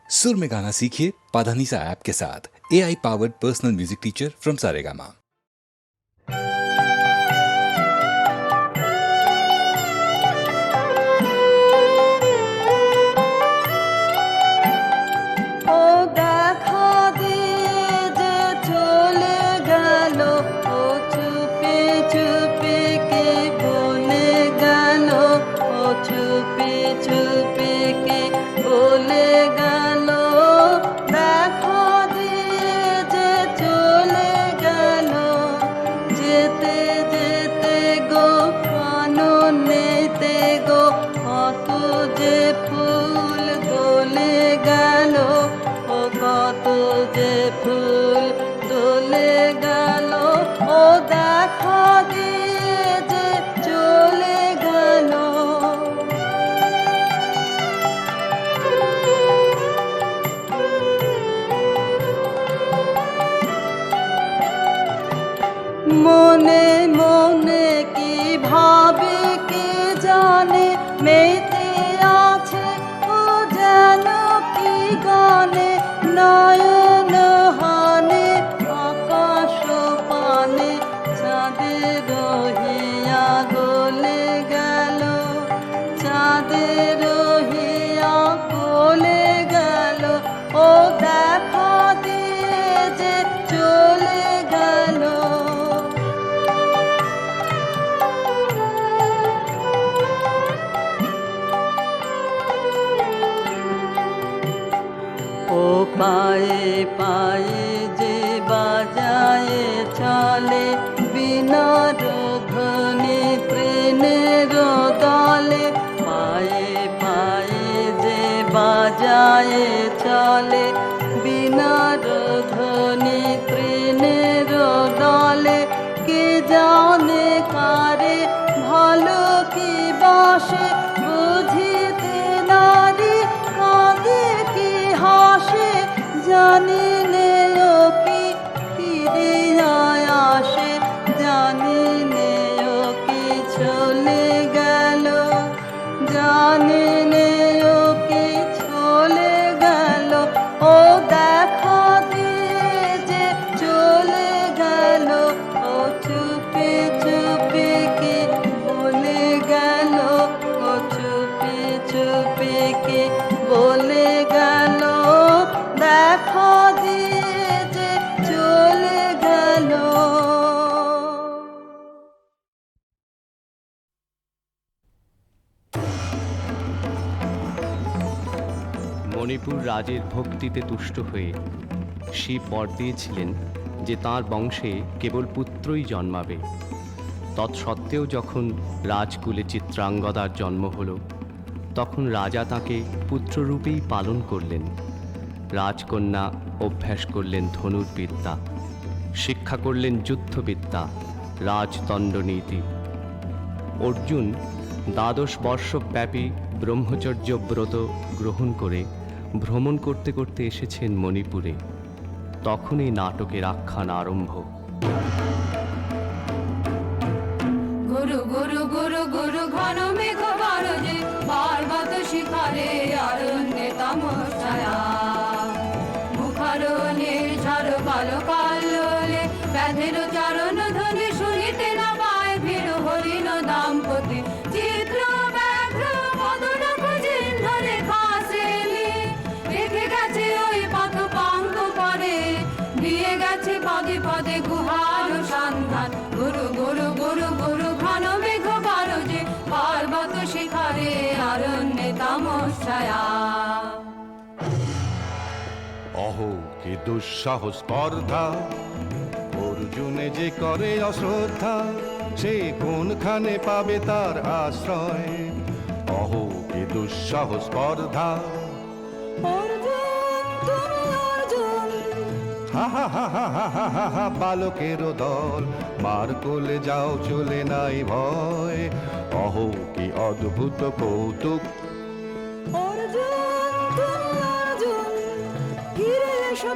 सुर में गाना सीखिए पाधानीसा ऐप के साथ। AI powered personal music teacher from Saregama. মনে মনে কি ভাবে কে জানে, মেতে আছে ও যেন কি গানে, নয়ন হানে আকাশ পানে, চাঁদের রহিয়া গলে গেল, চাঁদের রহিয়া গলে গেল, ও দেখা দিয়ে যে চলে গেল। ও পায়ে পায়ে যে বাজায় চলে, বিনার ধ্বনি তৃণের দলে, পায়ে পায়ে যে বাজায় চলে, বিনার ধ্বনি তৃণের দলে, কে জানে কারে ভালো কি বাসে, বুঝিতে নারী কাঁদে কি হাসে, জানি নে ও কি ফিরিয়া আসে, জানি নে ও কি চলে গেল, জানি নে ও কি চলে গেল, ও দেখা দিয়ে যে চলে গেল, ও চুপি চুপি কি বলে গেল, ও চুপি চুপি কি বলে গেল, দেখা দিয়ে যে চলে গেল। মণিপুর রাজের ভক্তিতে তুষ্ট হয়ে শিব বর দিয়েছিলেন যে তাঁর বংশে কেবল পুত্রই জন্মাবে। তৎসত্ত্বেও যখন রাজকুলে চিত্রাঙ্গদার জন্ম হল, তখন রাজা তাকে পুত্ররূপেই পালন করলেন। রাজকন্যা অভ্যাস করলেন ধনুর্বিদ্যা, শিক্ষা করলেন যুদ্ধবিদ্যা, রাজদণ্ডনীতি। অর্জুন 12 বর্ষব্যাপী ব্রহ্মচর্য ব্রত গ্রহণ করে ভ্রমণ করতে করতে এসেছেন মণিপুরে। তখনই নাটকের আখ্যান আরম্ভ। গুরু গুরু গুরু গুরু ঘন মেঘ গরজে, পার্বত শিখরে অরণ্যে তমসায়া, মুখারণের ঝড় কালো কালোলে, ব্যাধের চরণ ধ্বনি শুনিতে না পায়, ভিড় হরিণ দাম্পতি, চিত্র ব্যাঘ্র মদন খুঁজিন ধরে খাসেলি, রেখে গেছে ওই পথ পাঙ্ক পরে, দিয়ে গেছে পদে পদে গুহার সন্ধান। গুরু গুরু গুরু গুরু ঘন মেঘ গরজে, পার্বত শিখরে অরণ্যে তমসায়া। অহো কি দুঃসাহস স্পর্ধা, অর্জুনে যে করে অশ্রদ্ধা, সে কোনখানে পাবে তার আশ্রয়। অহো কি দুঃসাহস স্পর্ধা, হা হা হা হা হা হা হা হা, বালকেরও দল, মার কোলে যাও চলে নাই ভয়। অহো কি অদ্ভুত কৌতুক,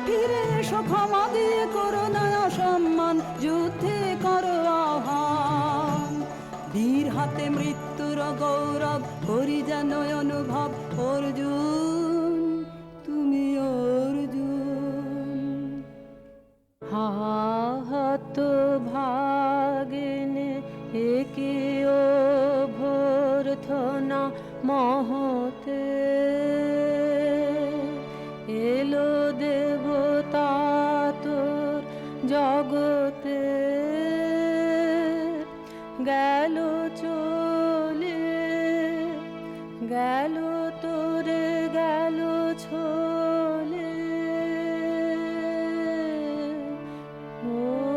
ফিরে এসো ক্ষমা দিয়ে করো নয়া সম্মান, যুদ্ধে করো আহ্বান, বীর হাতে মৃত্যুর গৌরব করি যেন অনুভব। অর্জুন তুমি জগতে গেল চলে, গেল তোরে গেল ছোলে,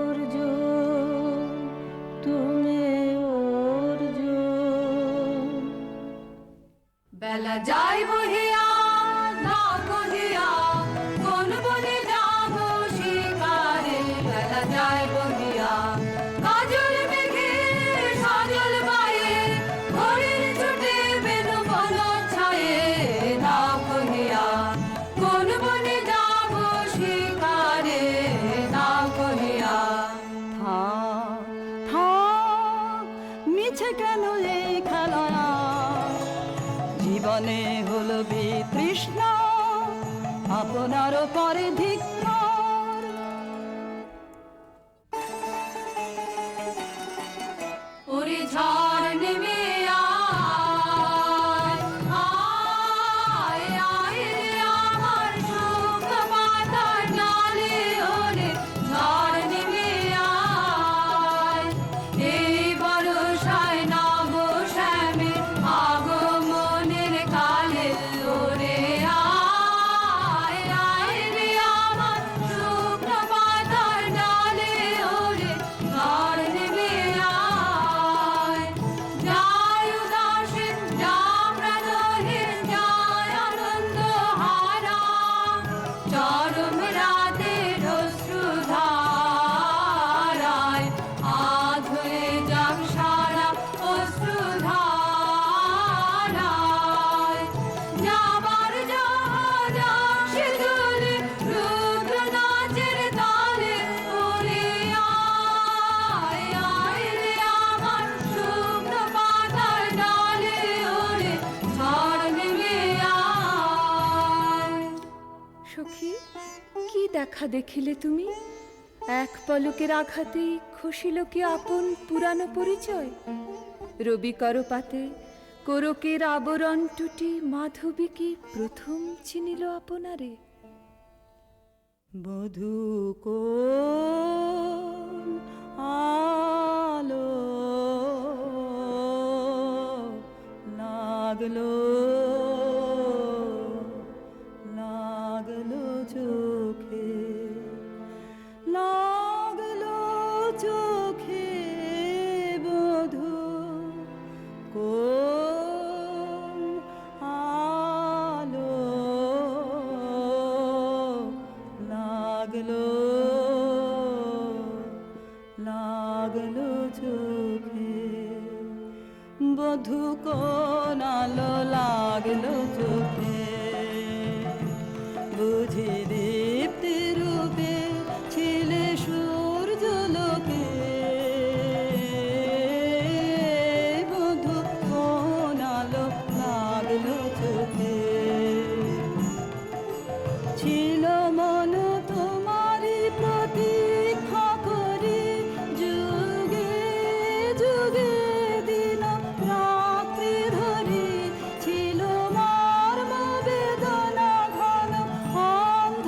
অর্জুন তুমি অর্জুন। বেলা যাই বহিয়া না কহিয়া কোন বনে যাব শিকারে। বেলা যাই বহিয়া কাজল মেঘে সাজল বায়ে, ঘরের ছুটে বেনু বন ছায়ে। না কহিয়া কোন বনে যাব শিকারে। না কহিয়া থাক থাক মিছে কেন এই খেলা, জীবনে হলো বিতৃষ্ণা আপনার পরে ধিক্কার। ওরে ঝড় নেমে আয়, আয়, আয় রে আমার শুকনো পাতার ডালে। ওরে ঝড় নেমে আয়, এই বর্ষায় নব শ্যামের আগমনের কালে। ওরে আয়, আয় রে আমার শুকনো পাতার ডালে। ওরে ঝড় নেমে আয়, যায় উদাসীন যা প্রাণহীন যায় আনন্দ হারা। চরম রাতের অশ্রুধারায় আজ হয়ে যাক সারা অশ্রুধারায়। যাবার জাহাজ আসে চলে রুদ্র নাচের তালে। ওরে আয়, আয় রে আমার শুকনো পাতার ডালে। ওরে ঝড় নেমে আয়। সখী, কি দেখা দেখিলে তুমি? এক পলকের আঘাতেই খসিল কি আপন পুরানো পরিচয়? রবি করপাতে কোরকের আবরণ টুটি মাধবী কি প্রথম চিনিল আপনারে? বধূ কোন আলো লাগলো, লাগলো চোখে, লাগলো চোখে। বধূ কোন আলো লাগলো, লাগলো চোখে। বধূ কোন আলো লাগলো চোখে, বুঝি দীপ্তি রূপে ছিলে সূর্য লোকে। বধূ কোন আলো লাগলো চোখে, ছিল মন তোমারই প্রতীক্ষা করি। যুগে যুগে দিন রাত্রি ধরি ছিল মর্ম বেদনা ঘন অন্ধ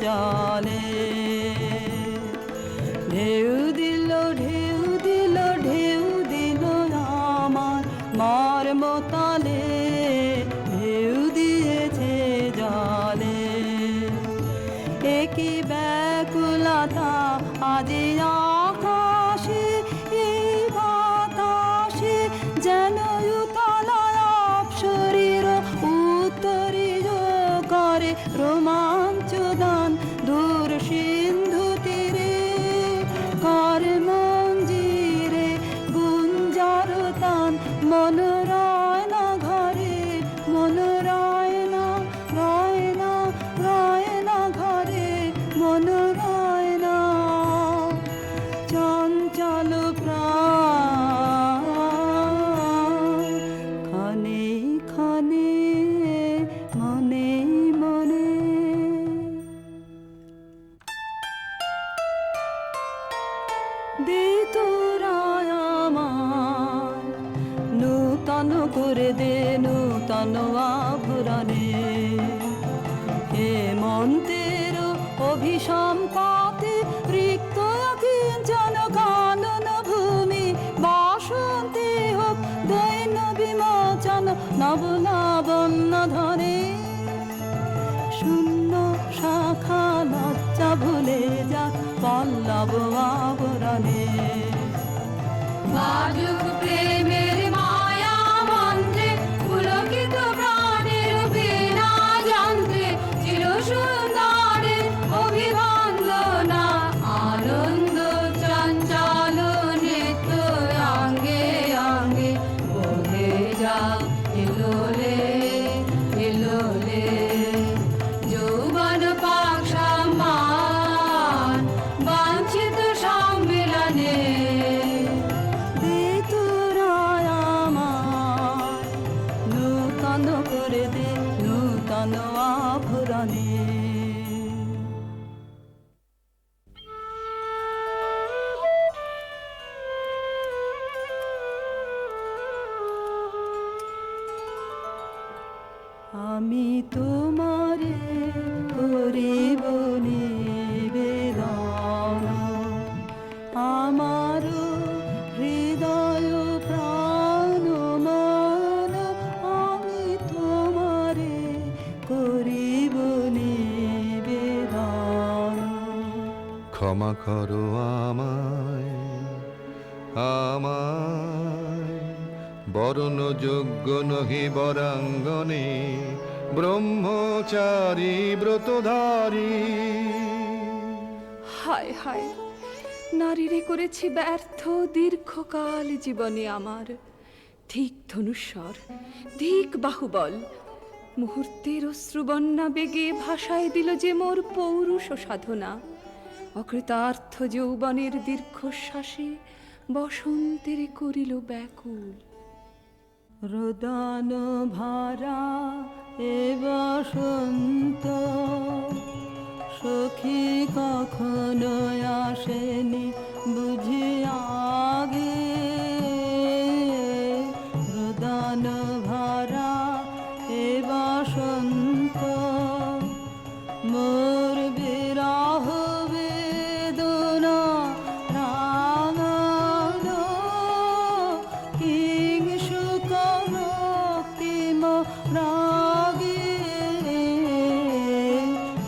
জলে ঢেউ দিল ঢেউ দিল ঢেউ দিল আমার মর্মতলে ঢেউ দিয়েছে জলে একই ব্যাকুলতা আজি আকাশে এই বাতাসে যেন উতলায় শরীর উত্তরীয় করে রোমাঞ্চ দান দূর সিন্ধু তীরে কর মঞ্জিরে গুঞ্জার তান মনোরয় না ঘরে মনোরয় না রয় না রয় না ঘরে মনোরয় না চঞ্চল প্রাণ ক্ষণে ক্ষণে মনে মনে দে তোরা আমার নূতন করে দে নূতন আভরণে হেমন্তের অভিসম পাতে রিক্ত কিঞ্চন কানন ভূমি বাসন্তে হোক দৈন্য বিমোচন নব লাবণ্য ধরে শূন্য শাখা লজ্জা ভুলে যা পল্লব আবরণে বাজুক প্রেমের মায়া মন্ত্রে পুলকিত প্রাণের বীণা যন্ত্রে চির সুন্দরের অভিবন্দনা আনন্দ চঞ্চল নৃত্য অঙ্গে অঙ্গে বহে যা এলোলে এলোলে যৌবন পাক সম্মান বাঞ্ছিত সম্মিলনে দে তোরা আমার নূতন করে দে নূতন আভরণে আমি তোমারে করিব নিবেদন আমার হৃদয় প্রাণ মন আমি তোমারে করিব নিবেদন ক্ষমা করো আমায় আমায় বরণ যোগ্য নহি বরাঙ্গনে ব্রহ্মচারী ব্রতধারী হায় হায় নারীরে করেছি ব্যর্থ দীর্ঘকাল জীবনে আমার ধিক ধনুস্বর ধিক বাহুবল মুহূর্তের অশ্রুবন্যা বেগে ভাষায় দিল যে মোর পৌরুষ সাধনা অকৃতার্থ যৌবনের দীর্ঘশ্বাসে বসন্তের করিল ব্যাকুল রোদন ভরা এ বসন্ত সখী কখনো আসেনি বুঝি আগে রোদন ভরা এ বসন্ত মোর বিরহ বেদনা রাঙাল কিং সুখ রক্তিম রাগে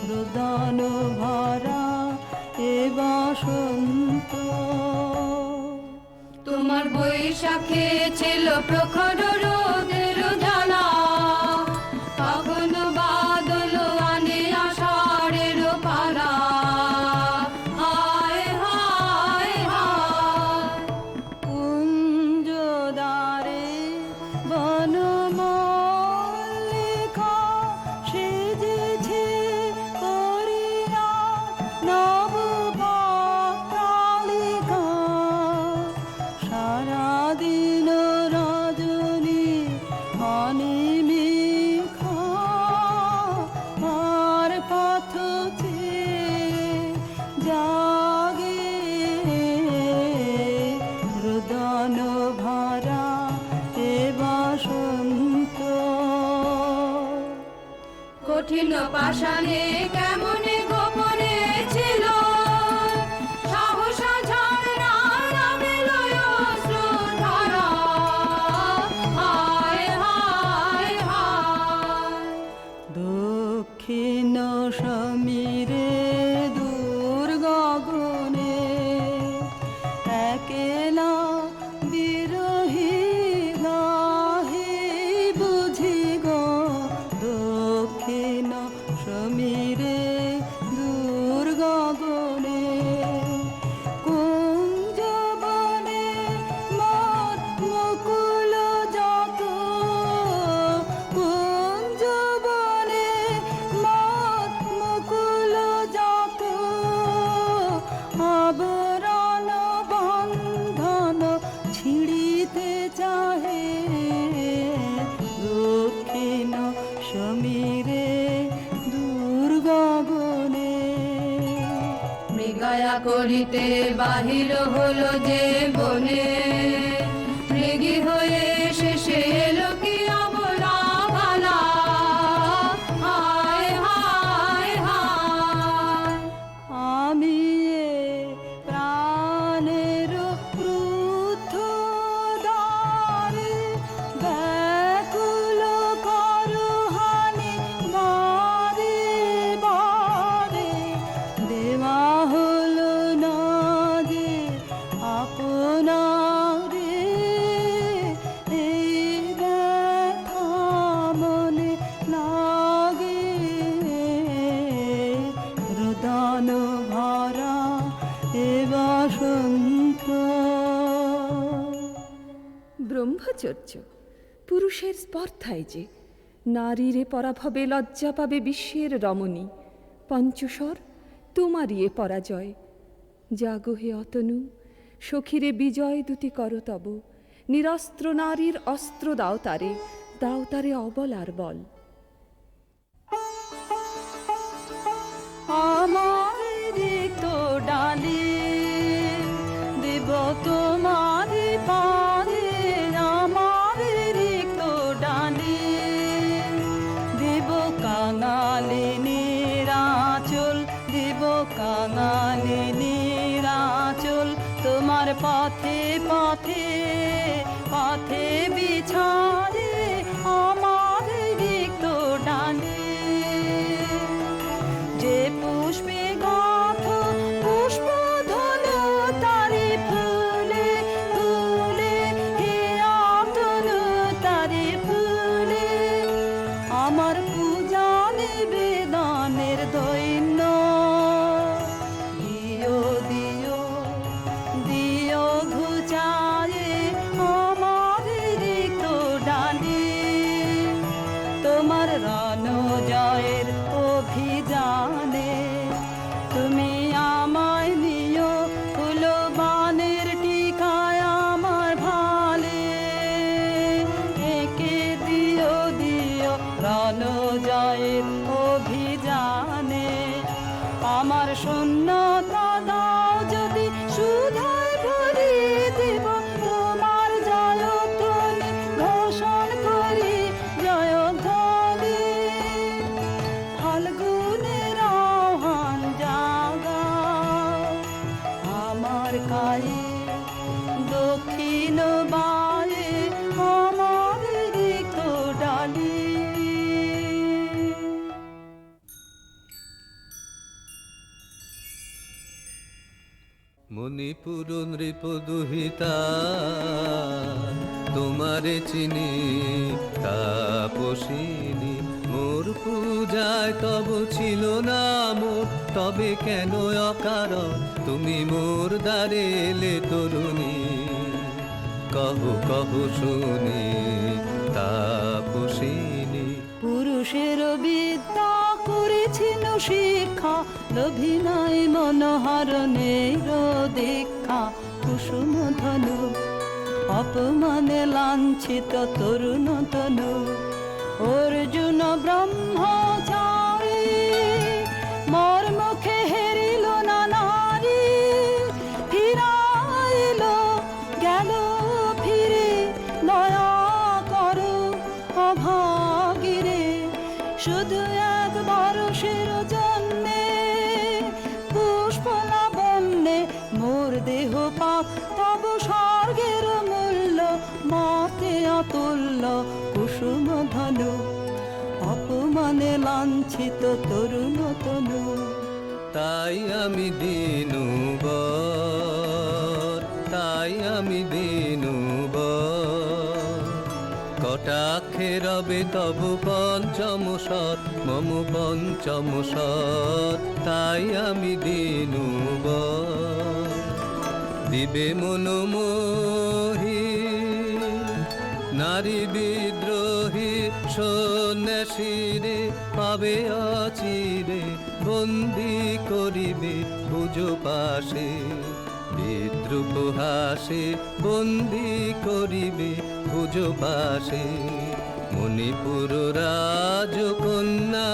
রোদন ভরা এ বসন্ত তোমার বৈশাখে ছিল প্রখর রোদের জ্বালা কখনো বাদল আনে আষাঢ়ের পালা হায় হায় হায় কুঞ্জদারে বনমল্লিকা সেজেছে করিয়া নবপাতালিকা সারাদিন রজনী অনিমিখা আর পথ জাগে রোদন ভরা এ বসন্ত কঠিন পাষাণে কেমনে গোপন দয়া করিতে বাহির হলো যে বনে, মৃগী হয়ে শেষে এলো কি অবলা ভালা, হায় হায় হায়। আমি এ প্রাণের ক্রুদ্ধ দ্বারে ব্যাকুল করহানি বারে বারে, দেওয়া হলো না যে আপনারে, এই ব্যথা মনে লাগে রোদন ভরা এ বসন্ত। ব্রহ্মচর্য পুরুষের স্পর্ধায় যে, নারীরে পরাভবে লজ্জা পাবে বিশ্বের রমণী। পঞ্চস্বর তোমারই এ পরাজয়। জাগো হে অতনু, সখীরে বিজয় দুতি কর তব। নিরস্ত্র নারীর অস্ত্র দাও তারে অবলার বল। আমার রিক্ত ডালি দেব তোমার পারে, আমার রিক্ত ডালি দেব কাঙালিনীর আঁচল, দেব কাঙালিনীর আঁচল, তোমার পথে পথে পথে বিছারে আমার রিক্ত ডালি। যে পুষ্পে গাথ পুষ্প ধনু তারে ফুলে ফুলে, হে অতনু তারে ফুলে, আমার পূজা নিবেদনের দৈন্য দিও দিও দিও ঘুচায়ে আমার রিক্ত ডালি। তোমার রণ জয়ের অভিযানে তুমি আমায় নিও, ফুলবানের টিকায় আমার ভালে, একে দিও দিও রণ জয়ের অভিযানে। আমার শূন্যতা দাও যদি সুধায় ভরি দেব, তোমার জয়ধ্বনি ঘোষণ করি জয়ধ্বনি। ফাল্গুনের আহ্বান জাগাও আমার কায়ে, দক্ষিণ বায়ে আমার রিক্ত ডালি। মণিপুর নৃপদুহিতা তোমারে চিনি, তাপসিনী মোর পূজায় তব ছিল না মোর, তবে কেন অকারণ তুমি মোর দ্বারে এলে তরুণী। কহ কহ শুনি তাপসিনী। পুরুষের বিদ্যা করেছিল শিক্ষা, লোভী নাই মনোহরণের দীক্ষা। কুসুম ধনু অপমানে লাঞ্ছিত তরুণ তনু, অর্জুন ব্রহ্মচারী মোর মুখে হেরিল না নারী। ফিরাইল গেল ফিরে দয়া করো অভাগীরে, শুধু একবার শির জন্যে পুষ্প লাবণ্যে মোর দেহ পাক, তব স্বর্গের মূল্য মতে অতুল্য। কুসুম ধনু অপমানে লাঞ্ছিত তরুণ তনু, তাই আমি দিনুবর, তাই আমি দিনুবর। কটাক্ষে রবে তব পঞ্চম স্বর, মম পঞ্চম স্বর, তাই আমি দিনুবর। দিবে মনোমোহী নারী বিদ্রোহী সন্ন্যাসীরে পাবে অচিরে, বন্দি করিবে পুজো পাশে। বিদ্রুপ হাসে বন্দি করিবে পুজো পাশে। মণিপুর রাজকন্যা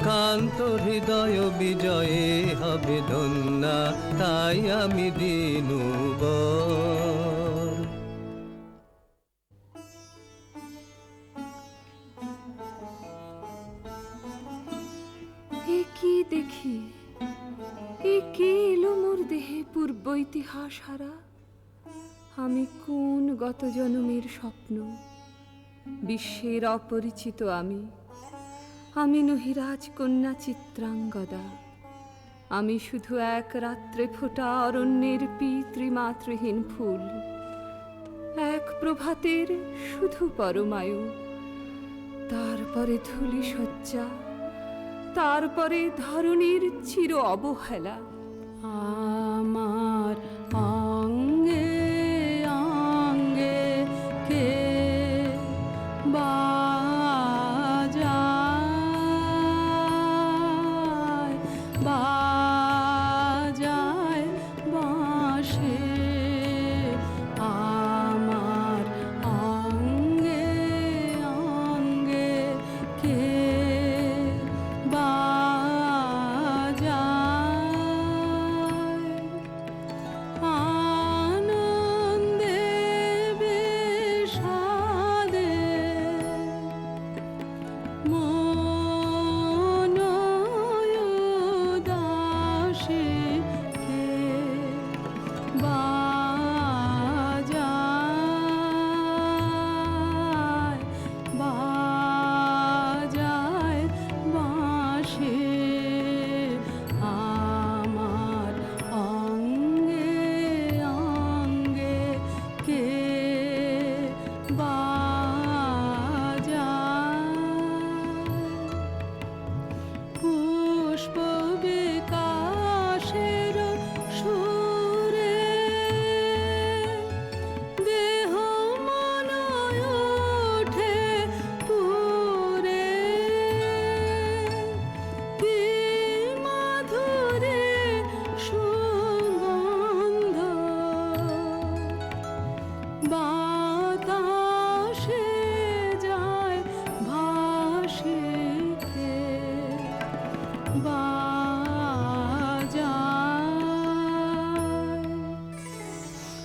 কান্ত হৃদয় বিজয়ে হবে ধন্যা, তাই আমি দিনুবর। এ কি দেখি, এ কে এলো মোর দেহে পূর্ব ইতিহাস হারা? আমি কোন গত জন্মের স্বপ্ন? বিশ্বের অপরিচিত আমি নহি রাজকন্যা চিত্রাঙ্গদা। আমি শুধু এক রাত্রে ফোটা অরণ্যের পিতৃমাতৃহীন ফুল, এক প্রভাতের শুধু পরমায়ু। তারপরে ধূলি শয্যা, তারপরে ধরণীর চির অবহেলা। আমার অঙ্গে অঙ্গে কে বাজায় বাজায় বাঁশি। আমার অঙ্গে অঙ্গে কে বাজায় আনন্দে বিষাদে মন উদাসী কে বাজায় বাজায় বাঁশি। আমার অঙ্গে অঙ্গে কে বাজায় পুষ্প বিকাশের সুরে দেহ মন ওঠে পুরে। কি মাধুরী সুগন্ধ বাতাসে যায় ভাসে কে বাজায়।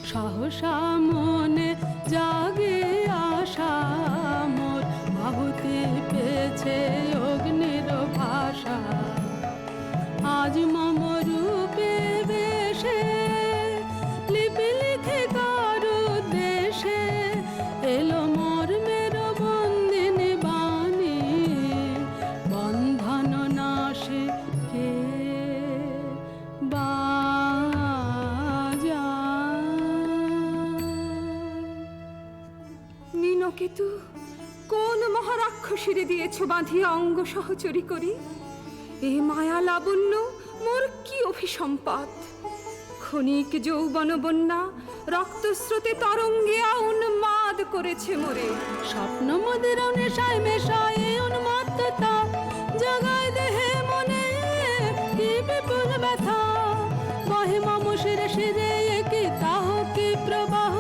সহসা মনে জাগে আশা মোর, বাহুতে পেয়েছে অগ্নির ভাষা। আজ মম রূপে বেশে লিপি লিখে কারু দেশে এলো মর্মের বন্দিনী বাণী। বন্ধন নাশে কে বাজায়। নীনকেতু, কোন মহারাক্ষসীরে দিয়েছ বাঁধিয়া অঙ্গ সহচরী করি? এ মায়া লাবণ্য মোর কি অভিসম্পাত! ক্ষণিক যৌবন বন্যা রক্তস্রোতে তরঙ্গিয়া উন্মাদ করেছে মোরে। স্বপ্ন মদের নেশায় মেশায় উন্মত্ততা জাগায় দেহে মনে কি বিপুল ব্যথা। বহে মম শিরে শিরে কি তাহ কি প্রবাহ,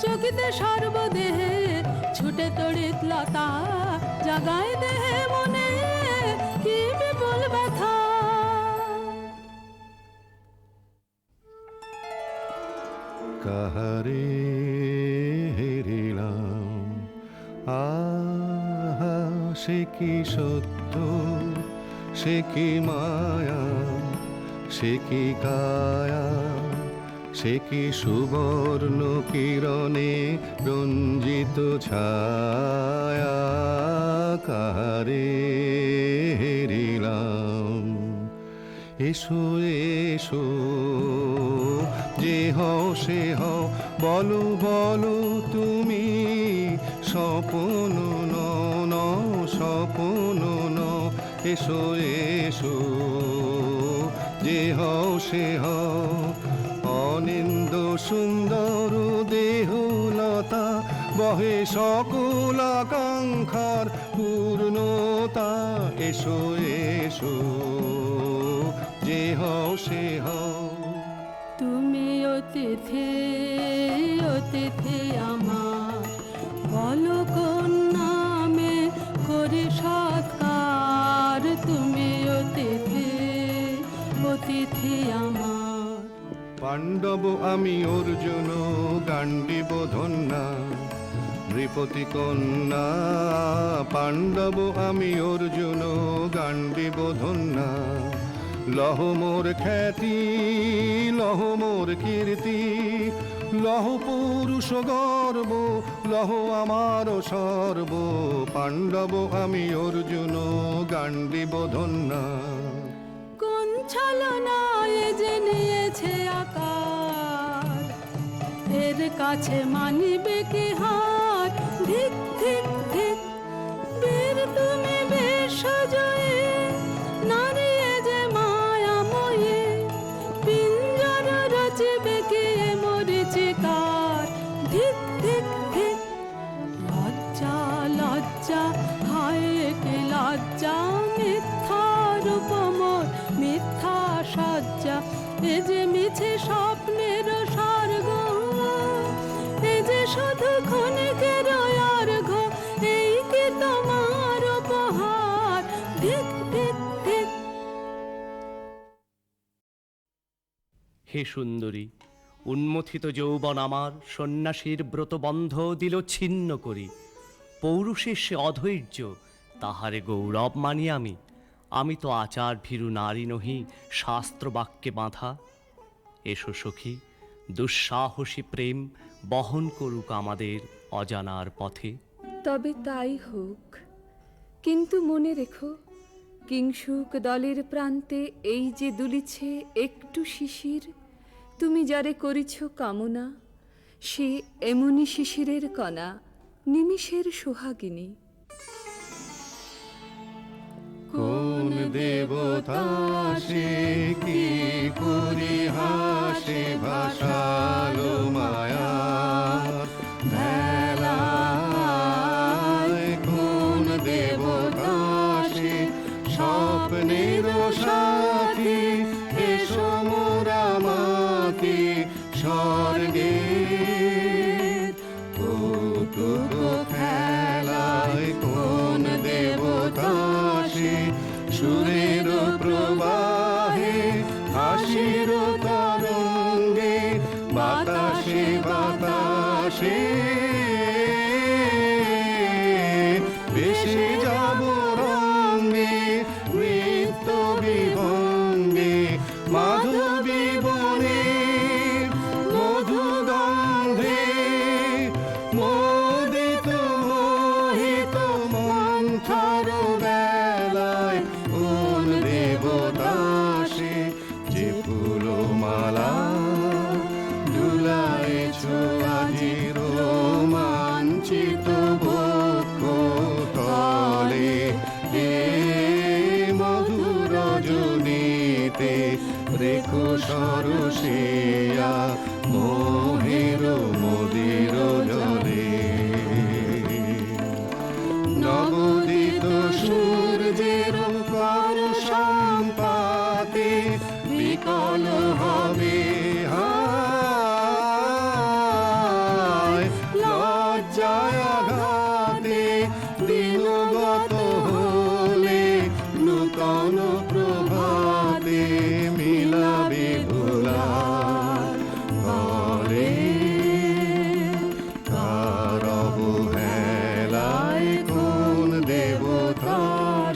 চকিতে সর্বদেহে ছুটে তড়িৎ লতা। জাগায় দেহে মনে কি বিপুল ব্যথা। কাহারে হেরিলাম, আহা সে কি সত্য, সে কি মায়া, সে কি কায়া, সে কি সুবর্ণ কিরণে রঞ্জিত ছায়া। কাহারে হেরিলাম, এসো এসো যে হও সে হও, বলো বলো তুমি স্বপন ন স্বপন ন। এসো এসো যে হও সে হও, অনিন্দ সুন্দর দেহলতা বহে সকল আকাঙ্ক্ষার পূর্ণতা। এসো এসো যে হও সে হও। তুমি অতিথি অতিথি আমার, বলো কোন নামে করি সৎকার। তুমি অতিথি আমার। পাণ্ডব আমি অর্জুন গান্ডীব ধন্যা নৃপতি কন্যা, পাণ্ডব আমি অর্জুন গান্ডীব ধন্যা। লহ মোর খ্যাতি, লহ মোর কীর্তি, লহ পুরুষ গর্ব, লহ আমার সর্ব। পাণ্ডব আমি অর্জুন গান্ডীব ধন্যা। কোন ছলনায় যে নিয়েছে আকার, এর কাছে মানিবে কি হার। ধিক ধিক ধিক, বীর তুমি বিশ্বজয়ী, নারী এ যে মায়াময়ী। পিঞ্জর রচিবে কি এ মরীচিকার। ধিক ধিক ধিক, লজ্জা লজ্জা, হায় কি লজ্জা। মিথ্যার উপমর, মিথ্যা সজ্জা, এ যে মিছে স্বপ্নের স্বর্গ। এ যে শুধু ক্ষণিকের অর্ঘ, এই কি তোমার উপহার। ধিক ধিক ধিক। হে সুন্দরী, উন্মথিত যৌবন আমার সন্ন্যাসীর ব্রতবন্ধ দিল ছিন্ন করি। পৌরুষের সে অধৈর্য, তাহারে গৌরব মানি আমি। আমি তো আচার ভীরু নারী নহি, শাস্ত্র বাক্যে বাঁধা। এসো সখী, দুঃসাহসী প্রেম বহন করুক আমাদের অজানার পথে। তবে তাই হোক, কিন্তু মনে রেখো, কিংসুক দলের প্রান্তে এই যে দুলিছে একটু শিশির, তুমি যারে করিছ কামনা, সে এমনি শিশিরের কণা, নিমিষের সোহাগিনী। কোন দেবতা সে কি করি হাসে ভাসালো মায়ার ভেলায়। কোন দেবতা সে স্বপ্নের সাথী, এসো মোরা মাতি স্বর্গের কৌতুক খেলায়। কোন দেবতা সে সুরের প্রবাহে, হাসির তরঙ্গে, বাতাসে বাতাসে ভেসে যাব রঙ্গে, নৃত্য বিভঙ্গে। মাধবী বনে মধুগন্ধে, মোদিত মোহিত মন্থর বেলায়। কোন দেবতা সে যে ফুলমালা দুলাইছ আজি রোমাঞ্চিত বক্ষ তলে। এ মধুর রজনীতে রেখো সরসিয়া মোহের মোদির জলে। নবদিত সূর্যের কর সম্পাতে বিকল হবে হায়। লজ্জায় আঘাতে দিনগত হলে, নূতন প্রভাতে মিলাবে ভোলার ঘরে। কার অবহেলায় কোন দেবতা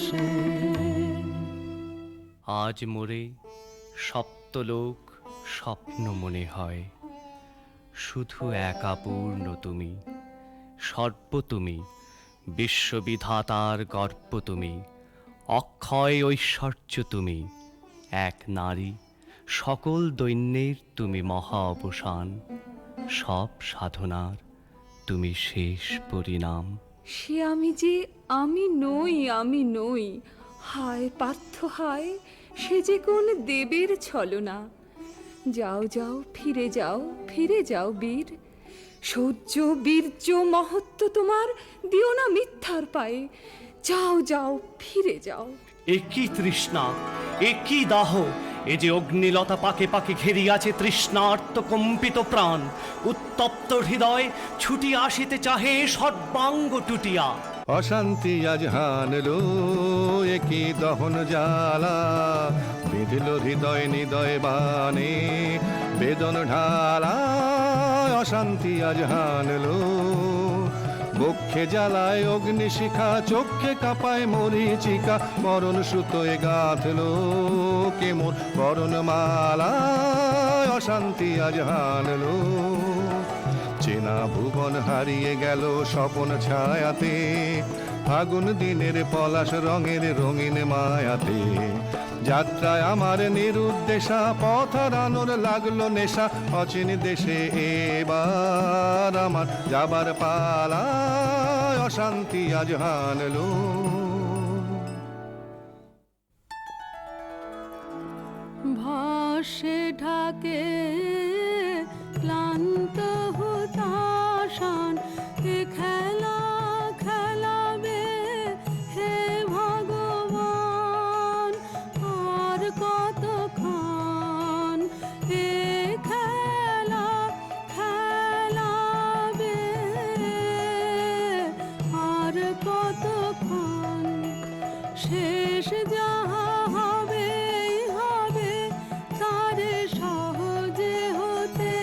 সে। আজ মোরে সপ্তলোক স্বপ্ন মনে হয়, শুধু একা পূর্ণ তুমি। সর্ব তুমি, বিশ্ববিধাতার গর্ব তুমি, অক্ষয় ঐশ্বর্য তুমি। এক নারী, সকল দৈন্যের তুমি মহা অবসান, সব সাধনার তুমি শেষ পরিণাম। সে আমি যে আমি নই, আমি নই। হায় পার্থ হায়, সে যে কোন দেবের ছলনা। যাও যাও, ফিরে যাও, ফিরে যাও বীর। শৌর্য বীর্য মহত্ব তোমার দিও না মিথ্যার পায়ে। যাও যাও, ফিরে যাও। একই তৃষ্ণা, একই দাহ, এ যে অগ্নিলতা পাকে পাকে ঘেরিয়াছে তৃষ্ণার্ত কম্পিত প্রাণ। উত্তপ্ত হৃদয় ছুটি আসিতে চাহে সর্বাঙ্গ টুটিয়া। অশান্তি আজ হানলো একই দহন জ্বালা বিঁধল হৃদয় নিদয় বানে বেদন ঢালা অশান্তি আজ হানলো বক্ষে জ্বালায় অগ্নিশিখা চোখে কাঁপায় মরিচিকা মরণ সুতোয় গাঁথলো কেমন বরণ মালা অশান্তি আজ হানলো চেনা ভুবন হারিয়ে গেল স্বপন ছায়াতে ফাগুন দিনের পলাশ রঙের রঙিন মায়াতে যাত্রায় আমার নিরুদ্দেশা পথ হারানোর লাগলো নেশা অচিন দেশে এবার আমার যাবার পালা অশান্তি আজ হানলো ভাসে ঢাকে ক্লান্ত হুতাশান এ খেলা খেলাবে হে ভগবান আর কতক্ষণ এ খেলা খেলাবে আর কতক্ষণ শেষ যাহা হবে হবে তারে সহজে হতে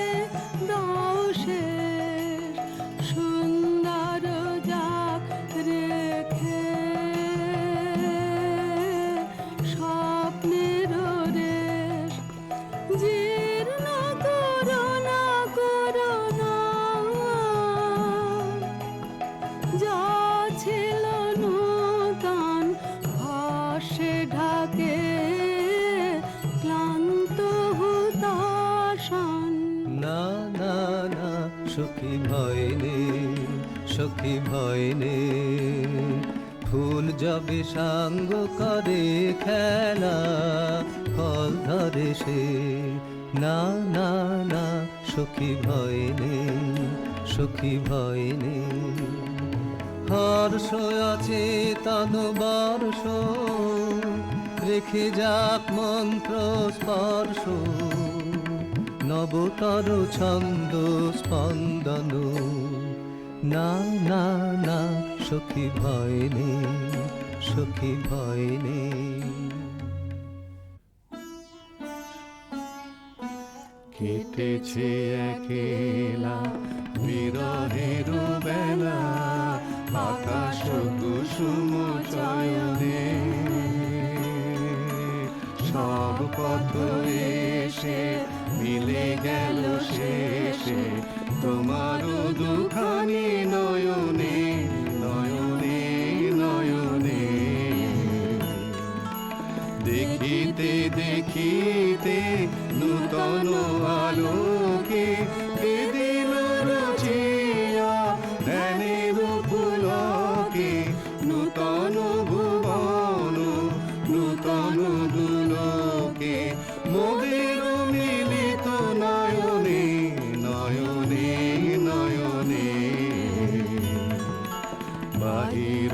দাও শেষ সুন্দর যাক রেখে স্বপ্নের রেশ জীর্ণ করোনা করোনা যা ছিল নূতন ভাসে ঢাকে ক্লান্ত হুতাশান না না না সখী ভয় নেই সখী ভয় নেই ফুল যবে সাঙ্গ করে খেলা ফল ধরে সে না না না সখী ভয় নেই সখী ভয় নেই হর্ষ আছে তন বর্ষ রেখে যাক মন্ত্র স্পর্শ নবতর ছন্দ স্পন্দন না না না সখী ভয় নেই সখী ভয় নেই কেটেছে একেলা বিরহের বেলা আকাশ কুসুম চয়নে সব পথ এসে মিলে গেল শেষে তোমার দুখানি নয়নে নয়নে নয়নে দেখিতে দেখিতে নূতন আলোকে দিল রচিয়া ধ্যানের পুলকে নূতন ভুবন নূতন দুলোকে মোদের মিলিত নয়নে নয়নে নয়নে বাহির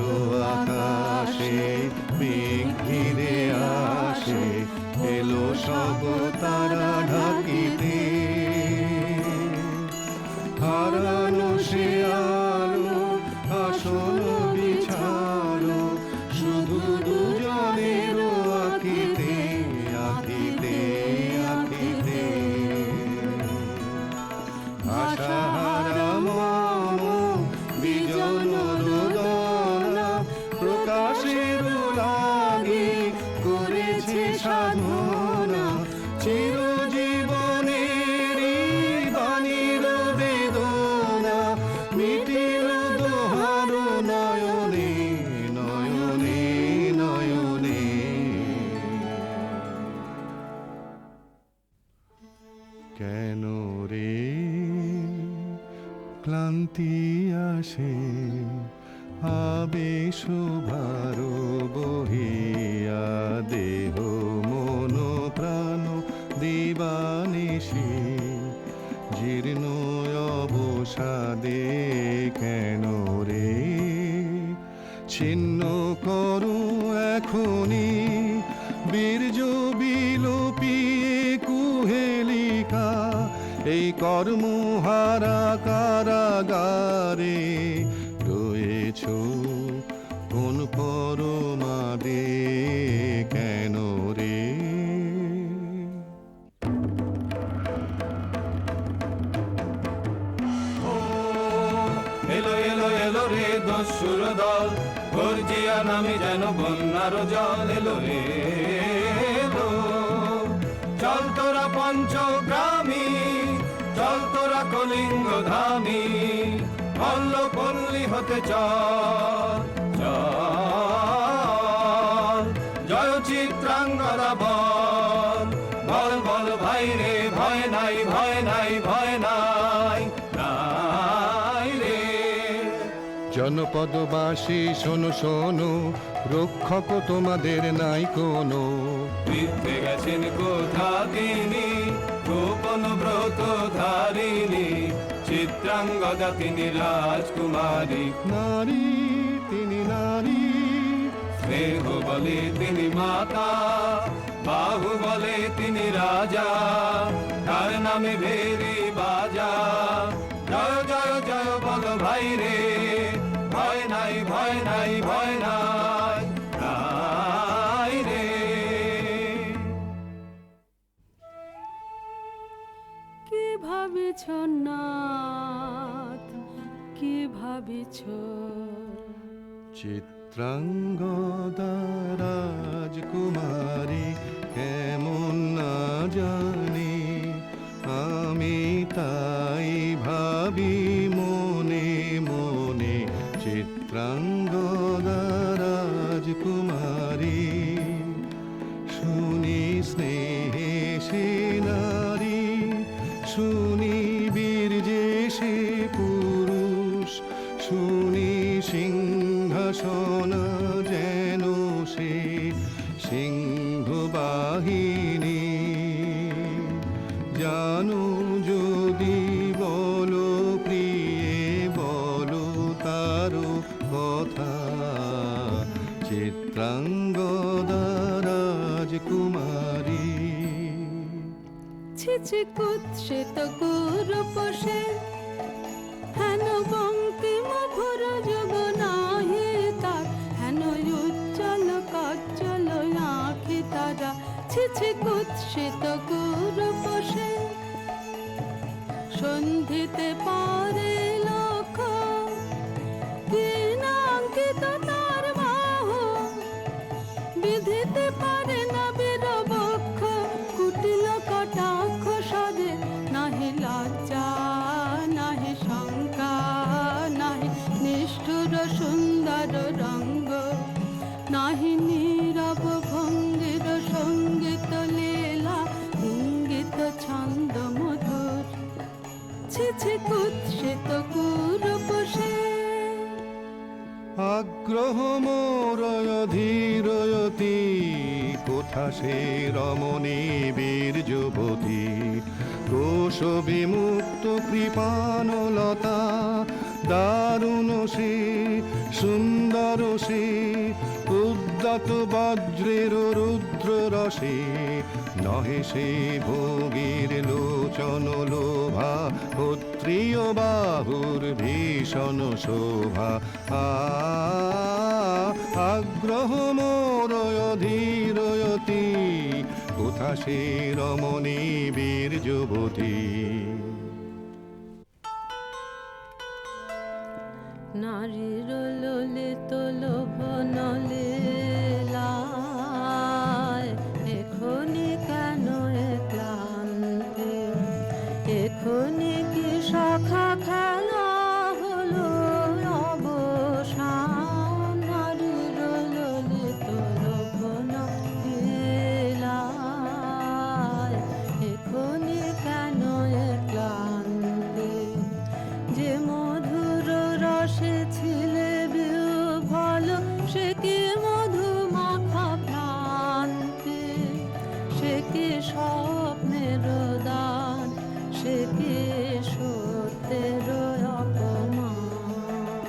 আকাশে মেঘ ঘিরে আসে এলো সব তারা ঢাকিতে হারানো সে আলো আসন বিছালো শুধু দুজনের আঁকিতে আঁকিতে আঁকিতে আশাহারা মম বিজন রোদনা প্রকাশের লাগি করেছে সাধনা চিরজীবনের বাণীর বেদনা মিটিল দোহার নয়নে নয়নে নয়নে কেন রে ক্লান্তি আসে আবেশ ভার বহিয়া দেহ মন প্রাণ দিবানিশি জীর্ণ অবসাদে কেন রে ছিন্ন করো এখনি বীর্য বিলোপিয়ে কুহেলিকা এই কর্মহারা কারাগারে রয়েছো সুরদল গর্জিয়া নামে যেন বন্যার জল এলো এলো। চল তোরা পঞ্চগ্রামী, চল তোরা কলিঙ্গ ধামী, মল্ল পল্লী হতে চল চল। জয় চিত্রাঙ্গদা বল বল বল ভাই রে, ভয় নাই ভয় নাই ভয় নাই নাই রে। জনপদবাসী শোনো শোনো, রক্ষক তোমাদের নাই কোনো। বৃদ্ধে গেছেন কোথা তিনি, গোপন ব্রত ধারিণী, চিত্রাঙ্গদা তিনি রাজকুমারী। নারী তিনি নারী, স্নেহ বলে তিনি মাতা, বাহু বলে তিনি রাজা, তার নামে ভেরি বাজা। জয় জয় জয় বল ভাই রে, ভয় নাই ভয় নাই ভয় নাই নাই রে। কি ভাবিছ নাথ, কি ভাবিছ? চিত্রাঙ্গদা রাজকুমারী কেমন না জানি, আমি তাই ভাবি মনে মনে। চিত্রাঙ্গদা রাজকুমারী, শুনি স্নেহে সে নারী, শুনি বীর্যে সে পুরুষ, শুনি সিংহাসন যেন সে সিংহ বাহিনী। জানো যদি বলো প্রিয়ে বলো তারও কথা, চিত্রাঙ্গদা রাজকুমারী। ছিছি কুৎসিত গুরুপোষে, হেন বঙ্কিম ভুর যোগ নাহি তার, হেন উজ্জ্বল কাজ্জ্বল আঁখি তারা। ছিছি কুৎসিত গুরুপোষে, সন্ধিতে পারে লক্ষ, কি নাঙ্কিত তার বাহু, বিধিতে পারে না বীরবক্ষ, কুটিল কটাক্ষ সদে নাহি লজ্জা নাহি শঙ্কা, নাহি নিষ্ঠুর সুন্দর রঙ্গ, নাহি নীরব ভঙ্গির সঙ্গীত লীলা, ইঙ্গিত ছন্দ মধুর। ছিছি কুৎসিত কুরূপসে, আগ্রহ মোরয় ধীরয়তি, কোথা সে রমণী বীর যুবতী। দোষ বিমুক্ত কৃপানলতা, দারুণ সে সুন্দর সে, উদ্যত বজ্রের রুদ্র রসে। নহে সে ভোগীর লোচন লোভা, ক্ষত্রিয় বাহুর ভীষণ শোভা। আগ্রহ মোরয় ধীরয়তি, কোথা সে রমণী বীর যুবতী। নারীর ললিত লোভন লীলায়, এখনি কেন এ ক্লান্তি, এখনি কি সখা খেলা হলো অবসান। নারীর ললিত লোভন লীলায়, এখনি কেন এ ক্লান্তি, যে মধুর রসে ছিলে বিহ্বল, সে কি মধু মাখা ভ্রান্তি, সে কি স্বপ্নের দান, সে কি সত্যের অপমান।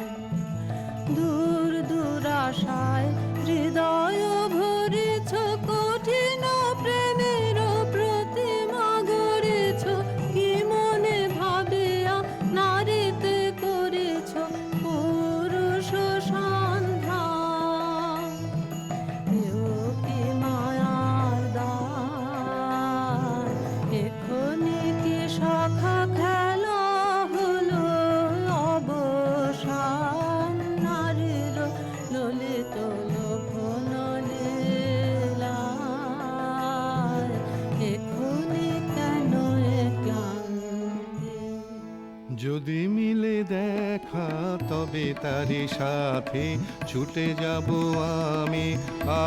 দূর দুরাশায় হৃদয় ভরিছ, কঠিন প্রেমের প্রতিমা গড়েছ, কি মনে ভাবিয়া নারীতে করেছ পুরুষ সন্ধান। এও কি মায়ার দান, এখনি কি সখা যদি মিলে দেখা তবে তারি সাথে ছুটে যাব আমি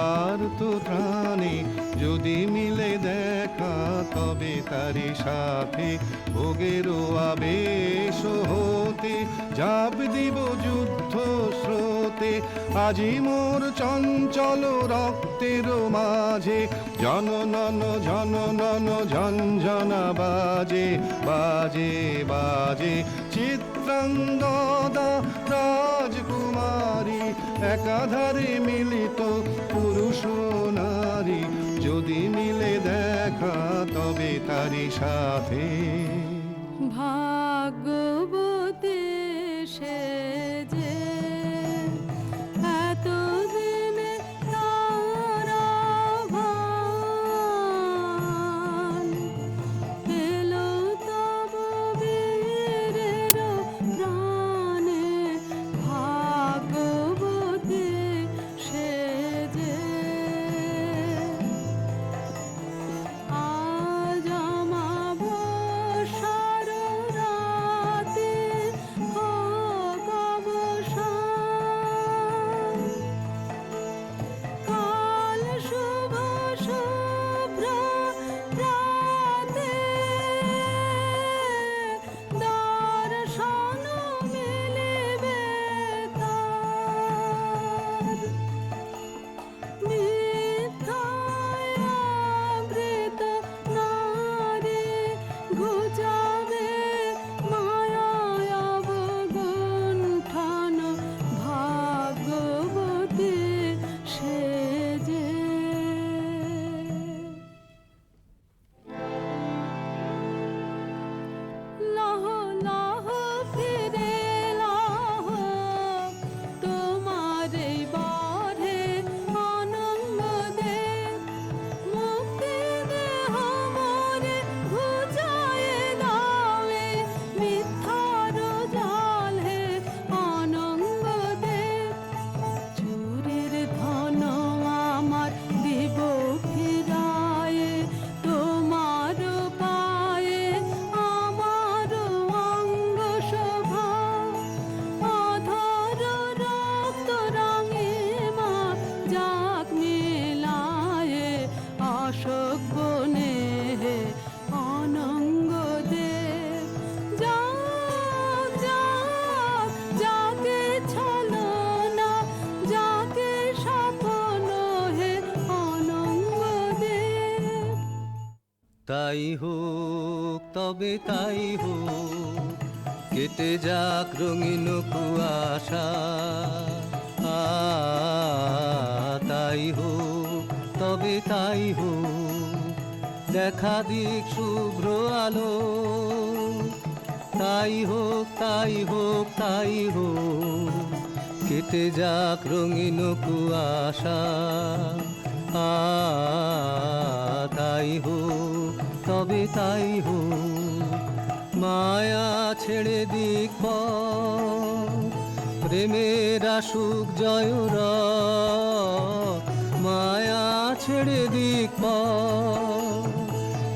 আর তো প্রাণে। যদি মিলে দেখা তবে তারি সাথে ভোগেরও আবেশ হতে ঝাঁপ দিব যুদ্ধ স্রোতে। আজি মোর চঞ্চল রক্তের মাঝে জননন জননন ঝঞ্ঝনা বাজে বাজে বাজে। চিত্রাঙ্গদা রাজকুমারী একাধারে মিলিত পুরুষ নারী। যদি মিলে দেখা তবে তারি সাথে। ভাগ্যবতী সে যে এতদিনে তার আহ্বান এলো তব বীরের প্রাণে। ভাগ্যবতী সে যে আজ আমাবস্যার রাতে হোক অবসান। কাল শুভ শুভ্র প্রাতে দর্শন মিলিবে তার। মিথ্যায় আবৃত নারী ঘুচাবে মায়ায় অবগুণ্ঠন। ভাগ্যবতী সে যে লহ লহ ফিরে লহ তোমার এই বরে আনন্দ দে। মুক্তি দেহ মোরে ঘুচায়ে দাও এ মিথ্যার জাল হে আনন্দ দে। চুরির ধন আমার দিব ফিরায়ে তোমার পায়ে আমার অঙ্গ শোভা। অধর রক্ত রাঙিমা যাক মেলায়ে অশোক বনে হে অনঙ্গ দেব। যাক যাক যাকে ছলনা যাকে স্বপ্ন হে অনঙ্গ দেব। তাই হোক তবে তাই হোক, কেটে যাক রঙিন কুয়াশা। তাই হোক তবে তাই হোক, দেখা দিক শুভ্র আলো। তাই হোক তাই হোক তাই হোক, কেটে যাক রঙিন কুয়াশা। তাই হোক তবে তাই হোক, মায়া ছেড়ে দিক পথ, প্রেমের আসুক জয় রথ। মায়া ছেড়ে দিক পথ,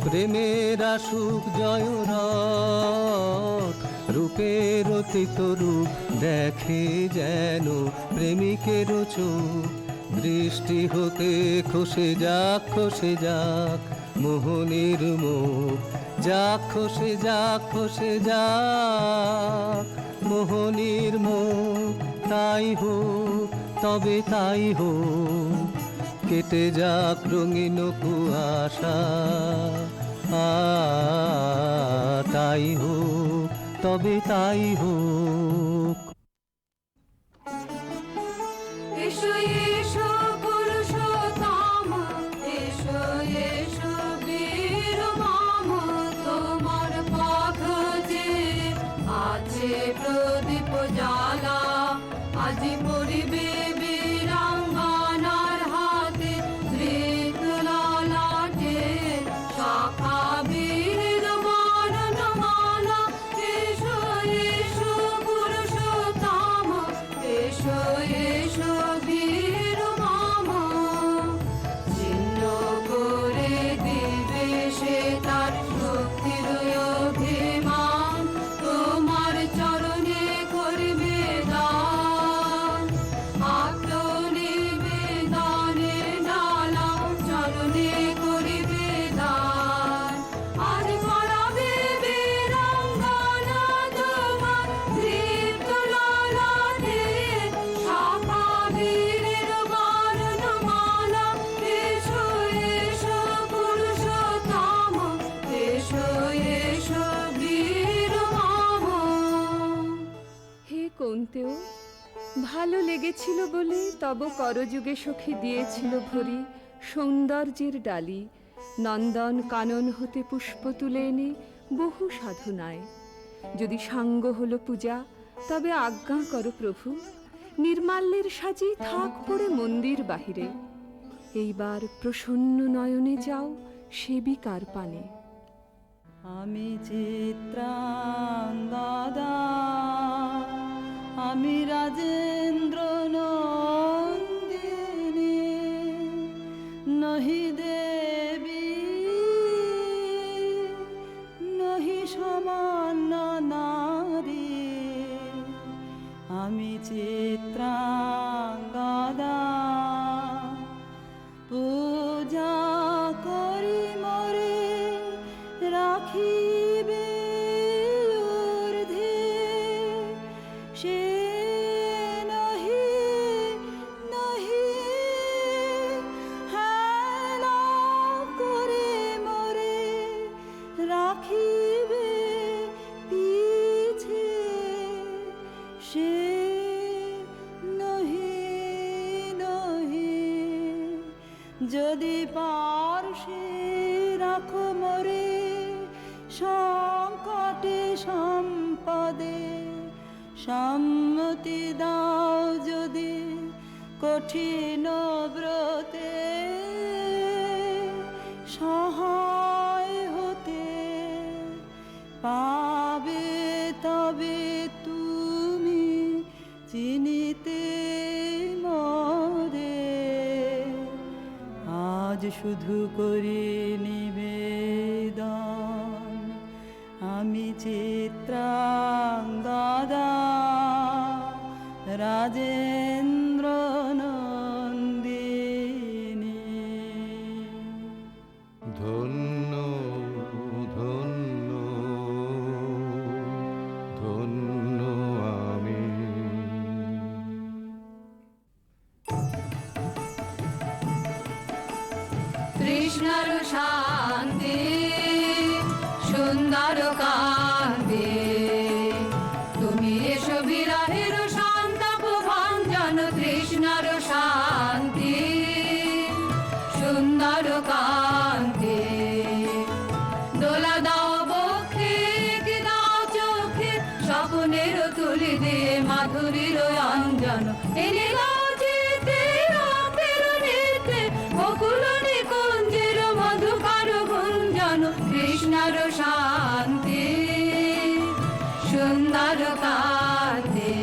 প্রেমের আসুক জয় রথ। রূপের অতীত রূপ দেখে যেন প্রেমিকের চোখ। দৃষ্টি হতে খসে যাক মোহনের মুখ। যাক খসে যাক মোহনের মুখ। তাই হোক তবে তাই হোক, কেটে যাক রঙিন কুয়াশা। তাই হোক তবে তাই হোক। এসো এসো পুরুষোত্তম, এসো এসো বীর মম। তোমার পথ যে আছে প্রদীপ জ্বালা, আজি পড়িবে বীরাঙ্গনার হাতে ধৃত ললাটে শাখা বীর বরণমালা। এসো এসো পুরুষ শুনিতেও। ভালো লেগেছিল বলে তব করযুগে সখী দিয়েছিল ভরি সৌন্দর্যের ডালি, নন্দন কানন হতে পুষ্প তুলে এনে বহু সাধনায়। যদি সাঙ্গ হলো পূজা, তবে আজ্ঞা করো প্রভু, নির্মাল্যের সাজি থাক পড়ে মন্দির বাহিরে। এইবার প্রসন্ন নয়নে যাও সেবিকার পানে। আমি চিত্রাঙ্গদা, আমি রাজেন্দ্র নন্দিনী, নহি দেবী নহি সমান্য নারী। আমি চিত্রাঙ্গদা, পূজা করি মরে রাখিবে ঊর্ধ্বে, সে নহি নহি হেলা করে মরে রাখিবে পিছে, সে নহি নহি। যদি পার্শ্বে রাখো মরে সংকটে সম্পদে, সম্মতি দাও যদি কঠিন ব্রতে, সহায় হতে পাবে তবে তুমি চিনিতে মোরে। আজ শুধু করি নিবেদন, আমি চিত্রাঙ্গদা, রাজেন্দ্র নন্দিনী। ধন্য ধন্য ধন্য আমি। কৃষ্ণর শান্তি সুন্দর কান্তি, তুমি এসো বিরহের সন্তাপ ভঞ্জন। কৃষ্ণর শান্তি সুন্দর কান্তি, দোলা দাও বক্ষে কি দাও চোখে, স্বপ্নের তুলি দিয়ে মাধুরীর অঞ্জন। এনে দাও চিতে রাতের নিতে, বকুল নিকুঞ্জের মধুকর গুঞ্জন। কৃষ্ণর শান্তি সুন্দর কান্তি,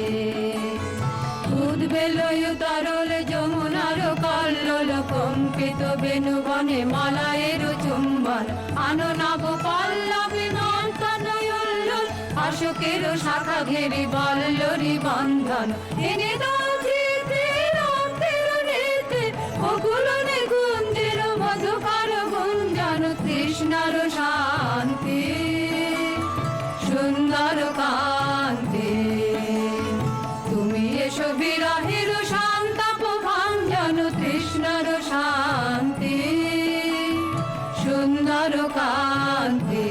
উদ্বেলয় তরল যমুনার কল্লোল, কম্পিত বেণুবনে মালায়ের চুম্বন। আনো নব পল্লবী মন্থন উল্লোল, অশোকের শাখা ঘেরি বল্লরী বন্ধন। এনে দাও চিতে রাতের নিতে, বকুল নিকুঞ্জের মধুকর গুঞ্জন। কৃষ্ণর শান্তি সুন্দর কান্তি, তুমি এসো বিরহের সন্তাপ ভঞ্জন। কৃষ্ণর শান্তি সুন্দর কান্তি।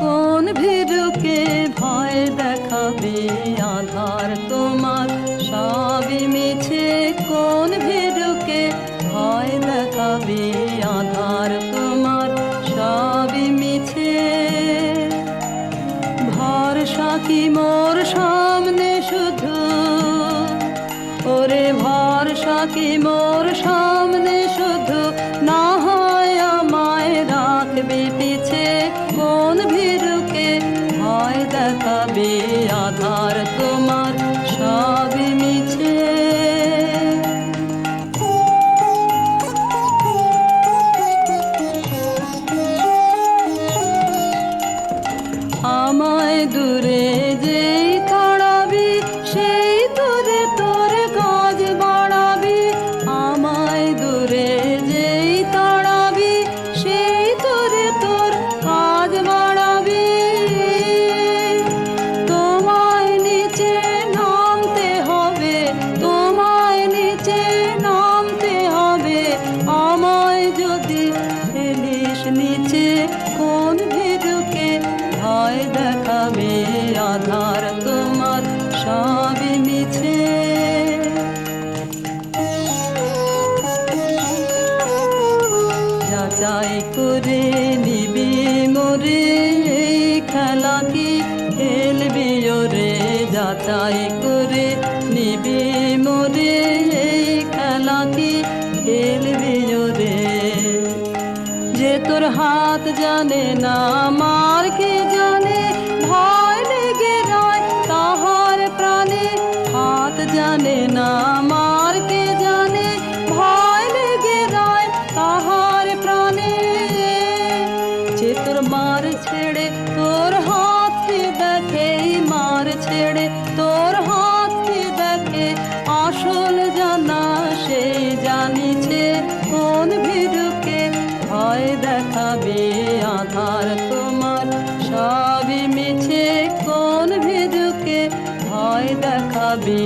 কোন ভীরুকে ভয় দেখাবে আধার তোমার সবই মিছে, কোন ভীরুকে ভয় দেখাবে আধার তোমার সবই মিছে। ভরসা কি মোর সামনে শুধু, ওরে ভরসা কি মোর সামনে শুধু, না হয় আমায় রাখবে পিছে। কোন ভীরুকে ভয় দেখাবে আধার তোমার সবই মিছে। আমায় দূরে যেই তাড়াবি, সেই দূরে তোর কাজ বাড়াবি। আমায় দূরে যেই তাড়াবি, সেই দূরে তোর কাজ বাড়াবি। তোমায় নিচে নামতে হবে, ভয় দেখাবে আধার তোমার সবই মিছে। যাচাই করে নিবি মোরে এই খেলা কি খেলবি ওরে, যাচাই করে নিবি মোরে এই খেলা কি খেলবি ওরে। যে তোর হাত জানে না আমার কে জানে, ভয় লেগে রয় তাহার প্রাণে। হাত জানে না আমার কে জানে, ভয় লেগে রয় তাহার প্রাণে। যে তোর মার ছেড়ে তোর হাতকে দেখে, মার ছেড়ে তোর হাতকে দেখে, আসল জানা সেই জানিছে কোন ভীরুকে। ভয় দেখাবে আধার তোমার সবই মিছে কোন ভীরুকে। ভয় দেখাবে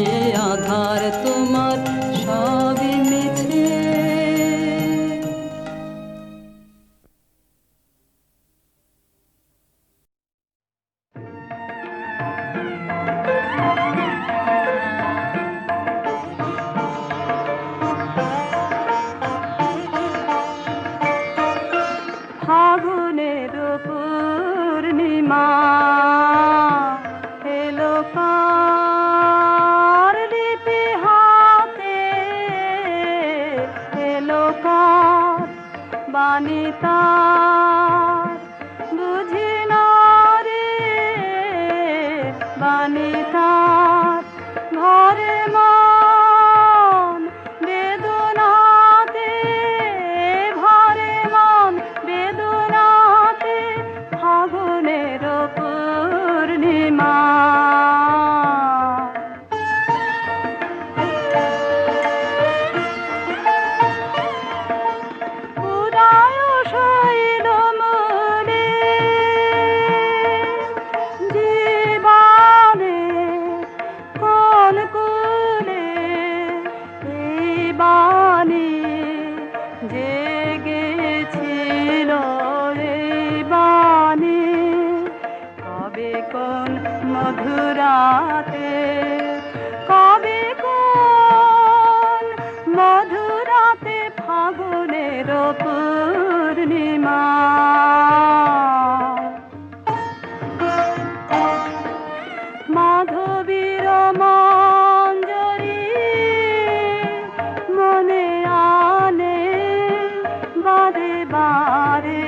আধার তোমার সবই মিছে। ফাগুনের পূর্ণিমা এলো কার লিপি হাতে, এলো কার বাণী তার বুঝি না রে, বাণী তার ঘরে মন বেদনাতে, ঘরে মন বেদনাতে। ফাগুনের পূর্ণিমা উদয় শৈল মনে জীবনে কোন কুলে এই বাণী জেগেছিল, এই বাণী কবে কোন মধুরাতে, কবে কোন মধুরাতে। ফাগুনের পূর্ণিমা মাধবীর মঞ্জরি মনে আনে বারে বারে,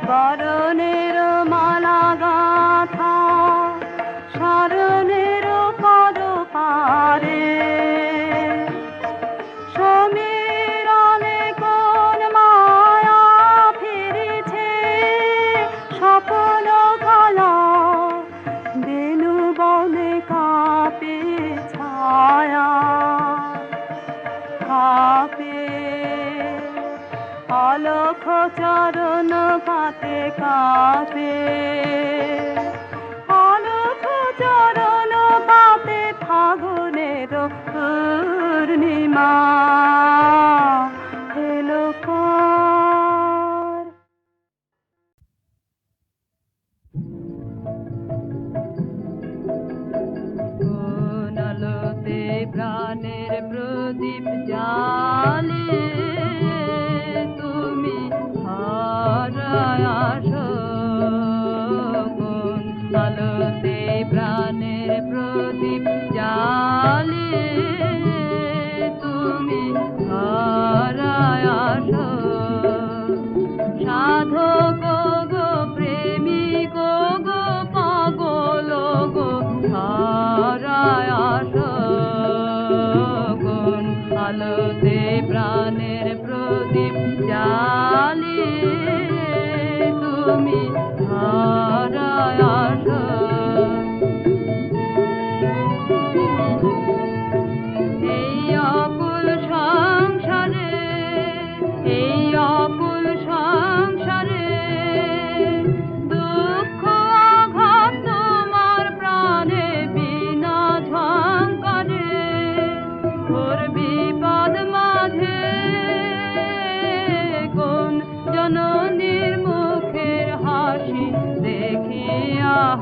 বরণের মালা গাথা শরণের পদ পারে। সমীরণে কোন মায়া ফিরেছে, স্বপ্ন কালা বেনু বনে কাঁপে ছায়া, কাঁপে অলখ চরণ পাতে কাঁপে, অলখ চরণ পাতে। ফাগুনের পূর্ণিমা এলো কার। কোন আলোতে প্রাণের প্রদীপ জালে তুমি হারায় আসো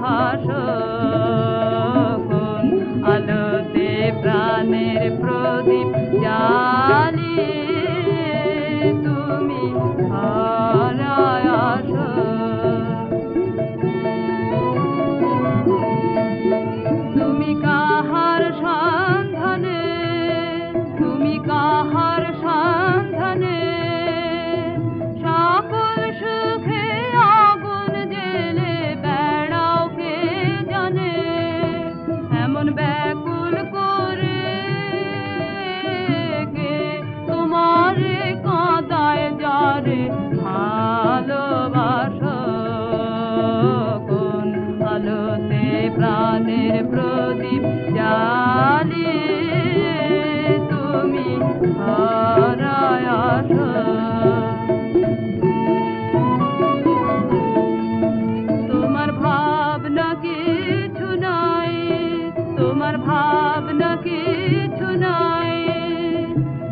হাসো কোন আলোতে প্রাণের প্রদীপ জ্বালিয়ে তুমি হারায় আসো তুমি কাহার সন্ধানে তুমি কাহার সন্ধানে সকল সুখে আগুন জেলে বেড়াও কে জানে এমন ব্যাকুল করে কে তোমারে কাঁদায় যারে ভালোবাসো কোন আলোতে প্রাণের প্রদীপ জ্বালিয়ে তুমি হারায় আসো তোমার ভাবনা কিছু নাই তোমার ভাবনা কিছু নাই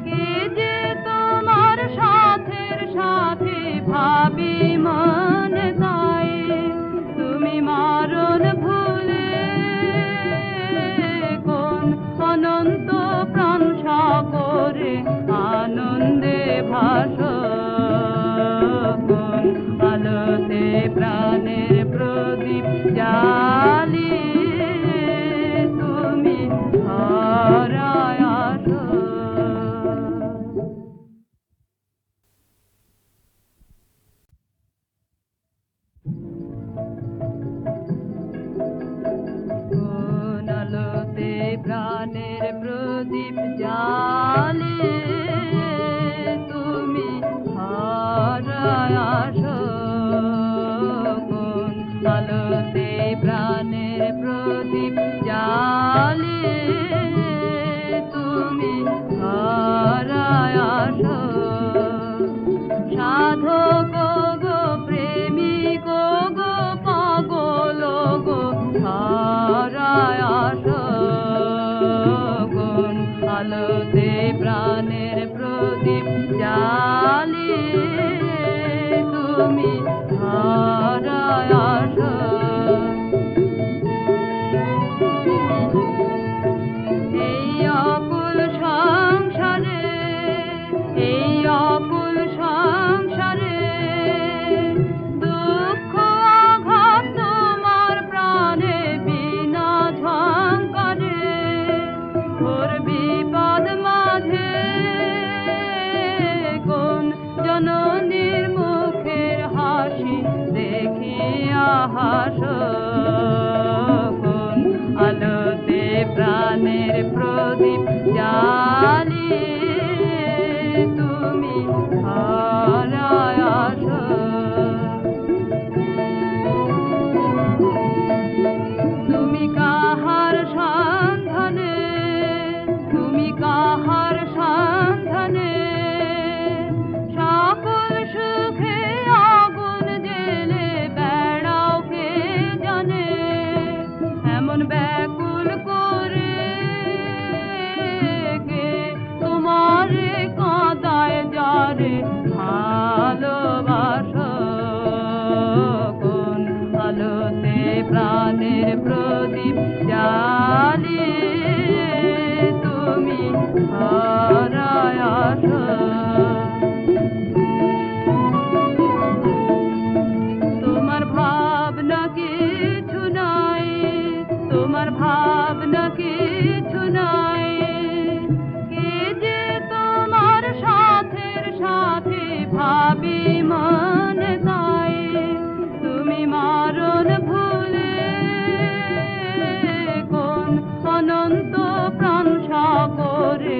কে যে তোমার সাথের সাথে ভাবি মনে তাই তুমি মারণ ভুলে কোন অনন্ত প্রাণ সাগরে আনন্দে ভাসো কোন আলোতে প্রাণের প্রদীপ জ্বালিয়ে তুমি হারায় আসো কোন আলোতে প্রাণের প্রদীপ জ্বালিয়ে তুমি হারায় আসো কোন আলোতে প্রাণের প্রদীপ জ্বালিয়ে তুমি হারায় আসো সাধক গো প্রেমিক গো পাগল গো হারায় আসো কোন আলোতে প্রাণের প্রদীপ জ্বালিয়ে তুমি হারায় আসো এই অকুল সংসারে এই অকুল সংসারে দুঃখ আঘাত তোমার প্রাণে বিনা ঝঙ্কারে ওর বিপদ মাঝে কোন জননীর মুখের হাসি দেখিয়া হাসো কোন আলোতে প্রাণের প্রদীপ জ্বালিয়ে তুমি হারায় আসো তুমি কাহার সন্ধানে তুমি কাহার সন্ধানে সকল সুখে আগুন জেলে বেড়াও কে জানে এমন ব্যাকুল করে কে তোমারে কাঁদায় যারে ভালোবাসো কোন আলোতে প্রাণের প্রদীপ জ্বালিয়ে তুমি হারায় আসো তোমার ভাবনা কিছু নাই তোমার ভাবনা কিছু নাই কে যে তোমার সাথের সাথে ভাবি মনে তাই তুমি মারণ ভুলে কোন অনন্ত প্রাণ সাগরে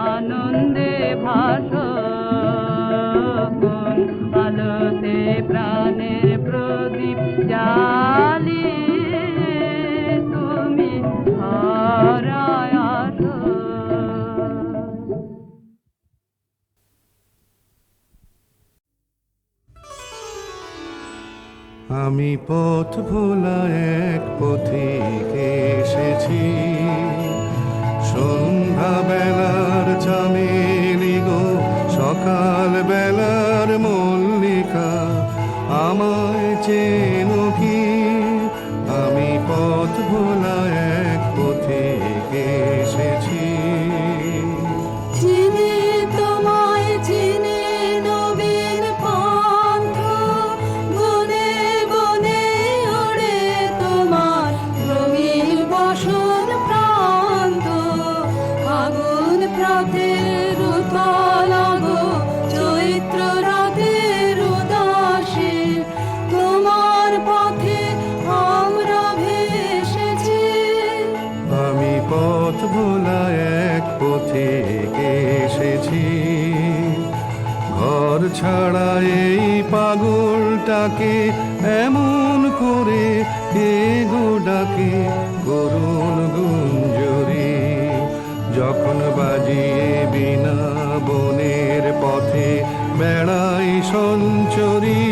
আনন্দে ভাসো কোন আলোতে প্রাণের প্রদীপ জ্বালিয়ে তুমি হারায় আসো আমি পথ ভোলা এক পথিক এসেছি সন্ধ্যা বেলার চামেলি গো সকাল বেলার মল্লিকা আমায় চেনো কি ছাড়া এই পাগলটাকে এমন করে কে গো ডাকে করুণ গুঞ্জরি, যখন বাজিয়ে বিনা বনের পথে বেড়াই সঞ্চরী।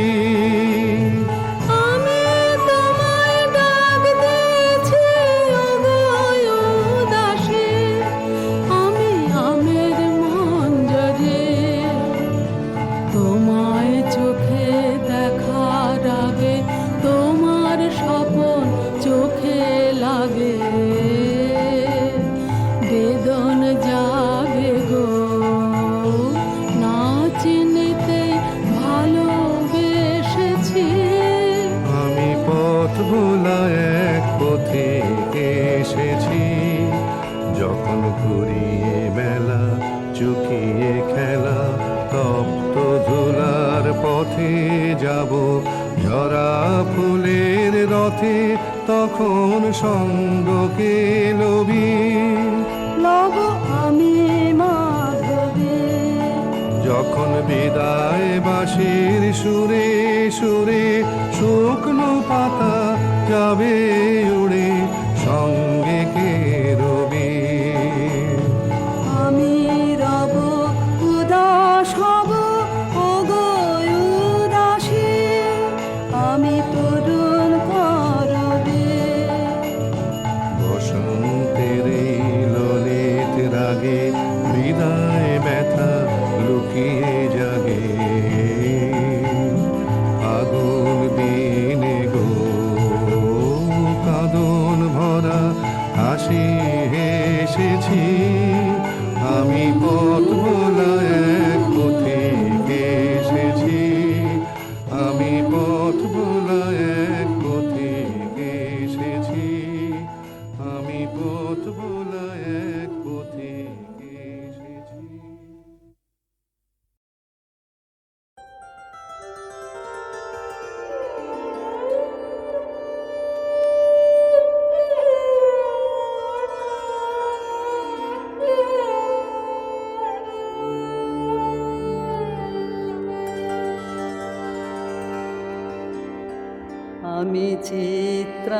আমি তোমায় ডাক দিয়েছি ওগো উদাসী, আমি আমের মঞ্জরি, তোমায় চোখে দেখার আগে তোমার স্বপন চোখে লাগে, বেদন যাবে গো না চিনিতে ভালোবেসেছি। আমি পথ ভোলা এক পথে এসেছি, যখন ঘুরিয়ে বেলা চুকিয়ে খেলা তপ্ত ধুলার পথে যাব, ঝরা ফুলের রথে তখন সঙ্গকে লবি। লব আমি মাধবী, যখন বিদায় বাঁশির সুরে সুরে শুকনো পাতা যাবে উড়ে সঙ্গে কে রবি। আমি রব উদাস হব ওগো উদাসী, আমি তরুণ করবে। বসন্তের এই ললিত রাগে বিদায় ব্যথা লুকিয়ে জাগে, আগুন দিনে গো কাঁদন ভরা হাসি হেসেছি। আমি পথ ভোলা এক পথে এসেছি, আমি পথ ভোলা এক পথে এসেছি, আমি পথ ভোলা এক পথে এসেছি। আমি চিত্রাঙ্গদা,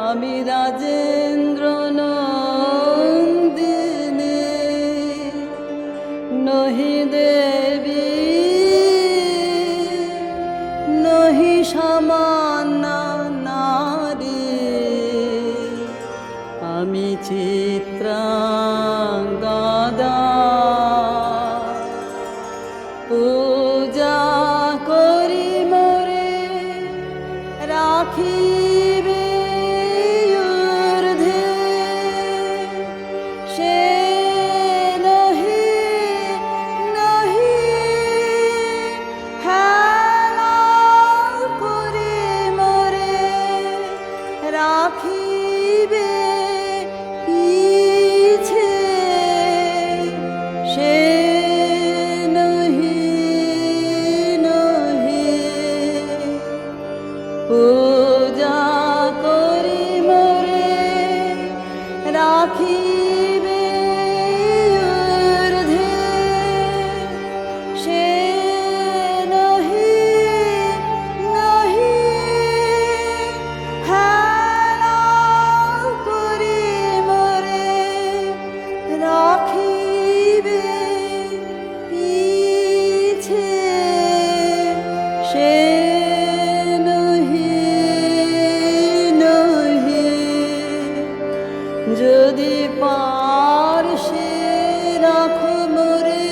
আমি রাজেন্দ্র নন্দিনী, নহি দেবী নহি সামান্য নারী, আমি চিত্রাঙ্গদা। পূজা করি মোরে রাখিবে ঊর্ধ্বে, সে নহি নহি হেলা করি মোরে রাখিবে পিছে, সে পূজা করি মোরে রাখিবে ঊর্ধ্বে, সে নহি নহি হেলা করি মোরে রাখিবে পিছে, সে যদি পারসে রাখো মোরে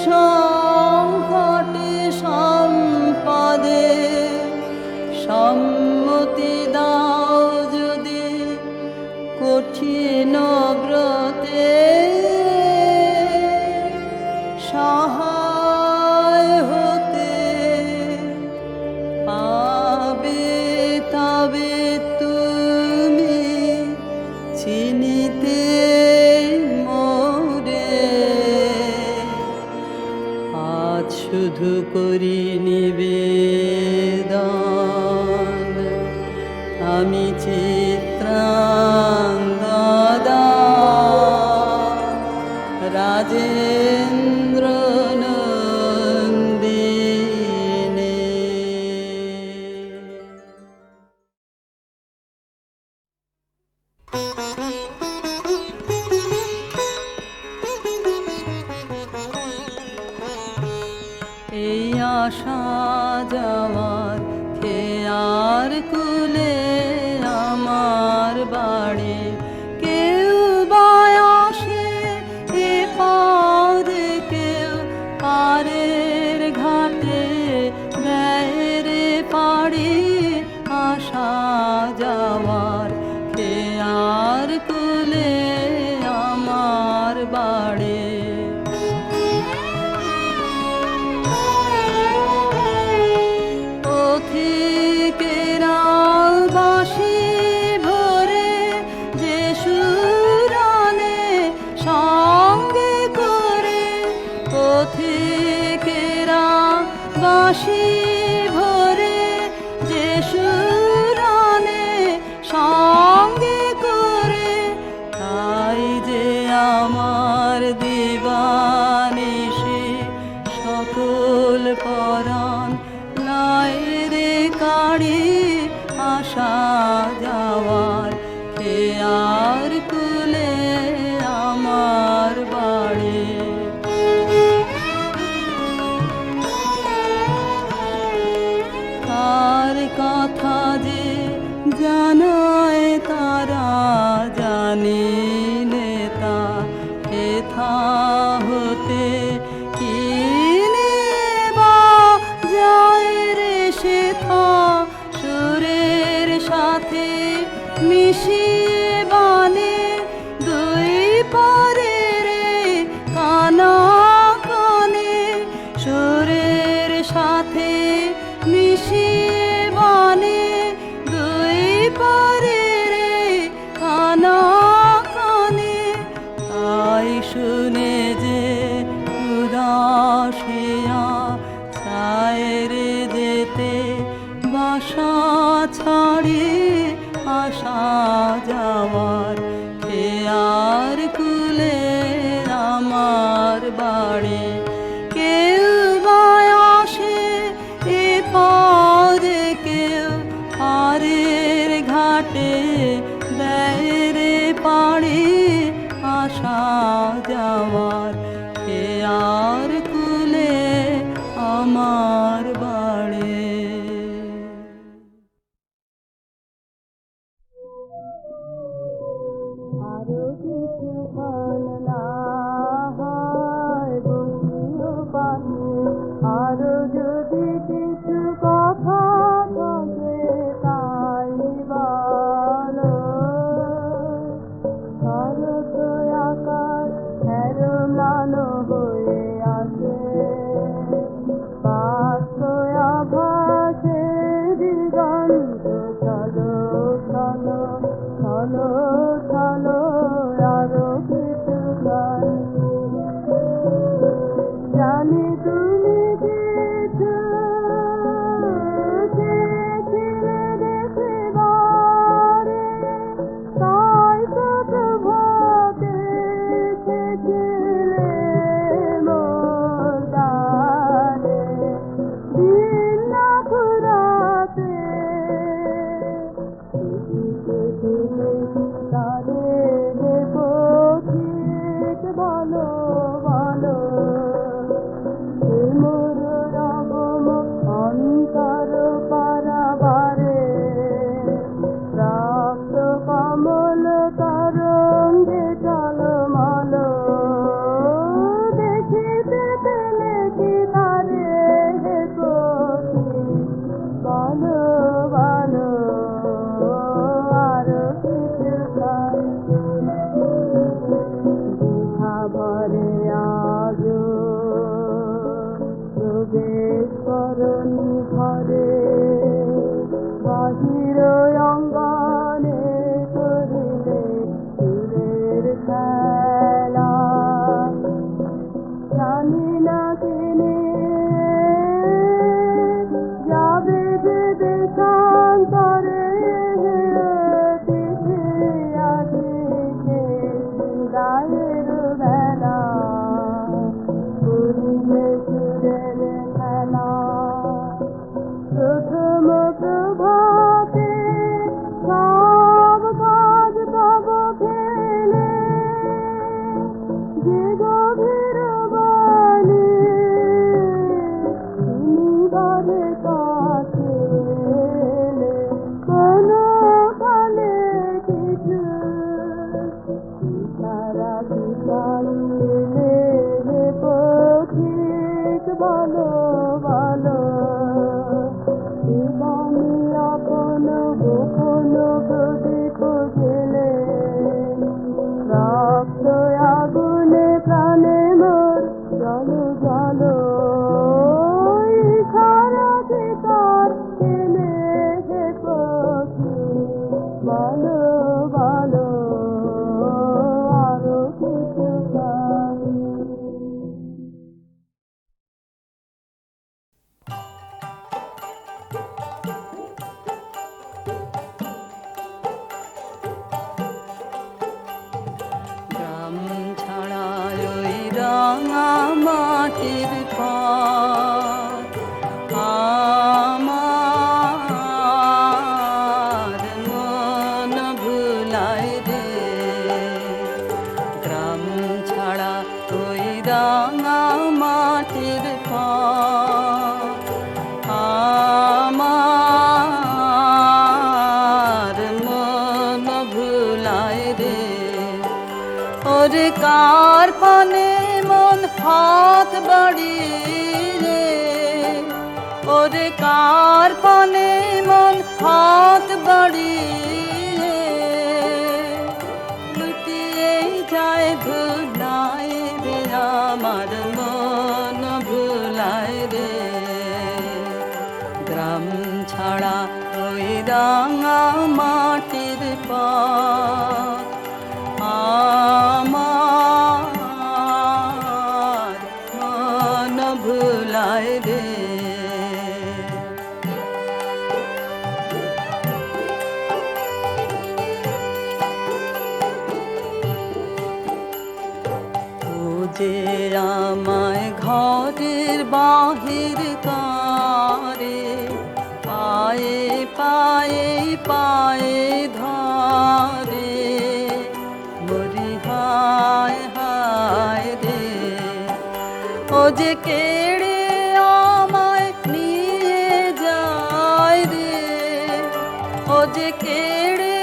সংকটে সম্পদে, সম্মতি দাও যদি কঠিন ব্রতে, সহায় হতে পাবে তবে তুমি চিনিতে মোরে। আজ শুধু করি নিবেদন, আমি চিত্রাঙ্গদা। রাজেন্দ্র নন্দিনী। এই আশা যাওয়ার খেয়ার কুলে আমার বাড়ি, কেউ বায়াসে এ পদে, কেউ পারের ঘাটে দেয়ের পাড়ি। আশা যাওয়ার খেয়ার কুলে আমার বাড়ি। পথিকেরা বাঁশি ভরে যে সুরানে সঙ্গে করে, পথিকেরা বাঁশি ভরে যে সুরানে সঙ্গে করে, তাই যে আমার দিবানিশি সকল পরাণ লাইরে কাড়ি। আশা যাওয়ার খেয়ার কুলে আমার বাড়ি। তার কথা যে জানায় তারা জানিলে তা হেথা হতে কিনে বা যায় রে সেথা সুরের সাথে মিশিয়ে বানে দুই পারে রে কানা কানে। সুরের সাথে মিশিয়ে বানে দুই পারে রে কানা কানে। তাই শুনে যে উদাসিয়া ছায়রে যেতে বাসা ছাড়ে। আশা যাওয়ার খেয়ার কুলে আমার বাড়ি, কেউ বায়াসে এ পদে, কেউ পারের ঘাটে দেয়ের পাড়ি। আশা যাওয়ার খেয়ার কুলে আমার বাড়ি। আরো কিছু ফল না হয় বসিও পাশে, আরো যদি কিছু কথা থাকে তাই বলো। শরৎ আকাশ এরম্লানো হয়ে আসে, পার্শ্ব কার পানে মন হাত বাড়িয়ে, ওরে কার পানে মন হাত বাড়িয়ে, লুটিয়ে যায় ধুলায় রে আমার মন ভুলায় রে। গ্রাম ছাড়া ওই রাঙা মাটির পথ আমার মন ভুলায় রে। ও যে আমায় ঘরের বাহির করে, পায়ে পায়ে পায়ে ধরে, মরি হায় হায় রে। ও যে কেড়ে আমায় নিয়ে যায় রে, ও যে কেড়ে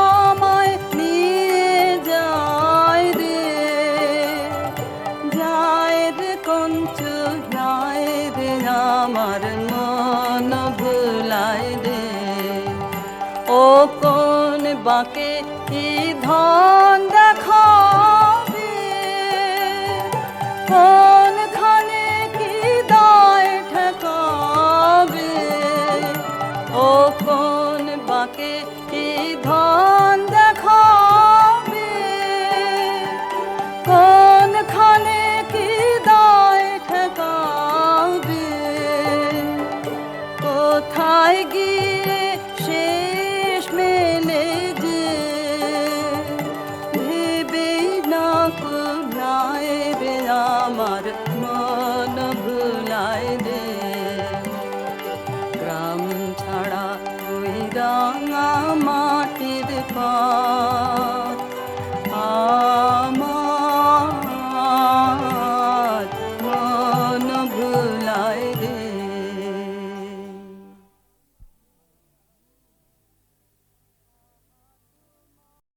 আমায় নিয়ে যায় রে। যায় রে কঞ্চু যায় রে আমার মন ভুলায় রে। ও কোন বাঁকে কি ধন দেখাবে, কোনখানে কি দায় ঠেকাবে। ও কোন বাঁকে কি ধন দেখাবে, কোনখানে কি দায় ঠেকাবে। কোথায় গিয়ে শেষ মেলে যে, ভেবে না কুলায় রে আমার মন ভুলায় রে। গ্রাম ছাড়া ওই রাঙা মাটির পথ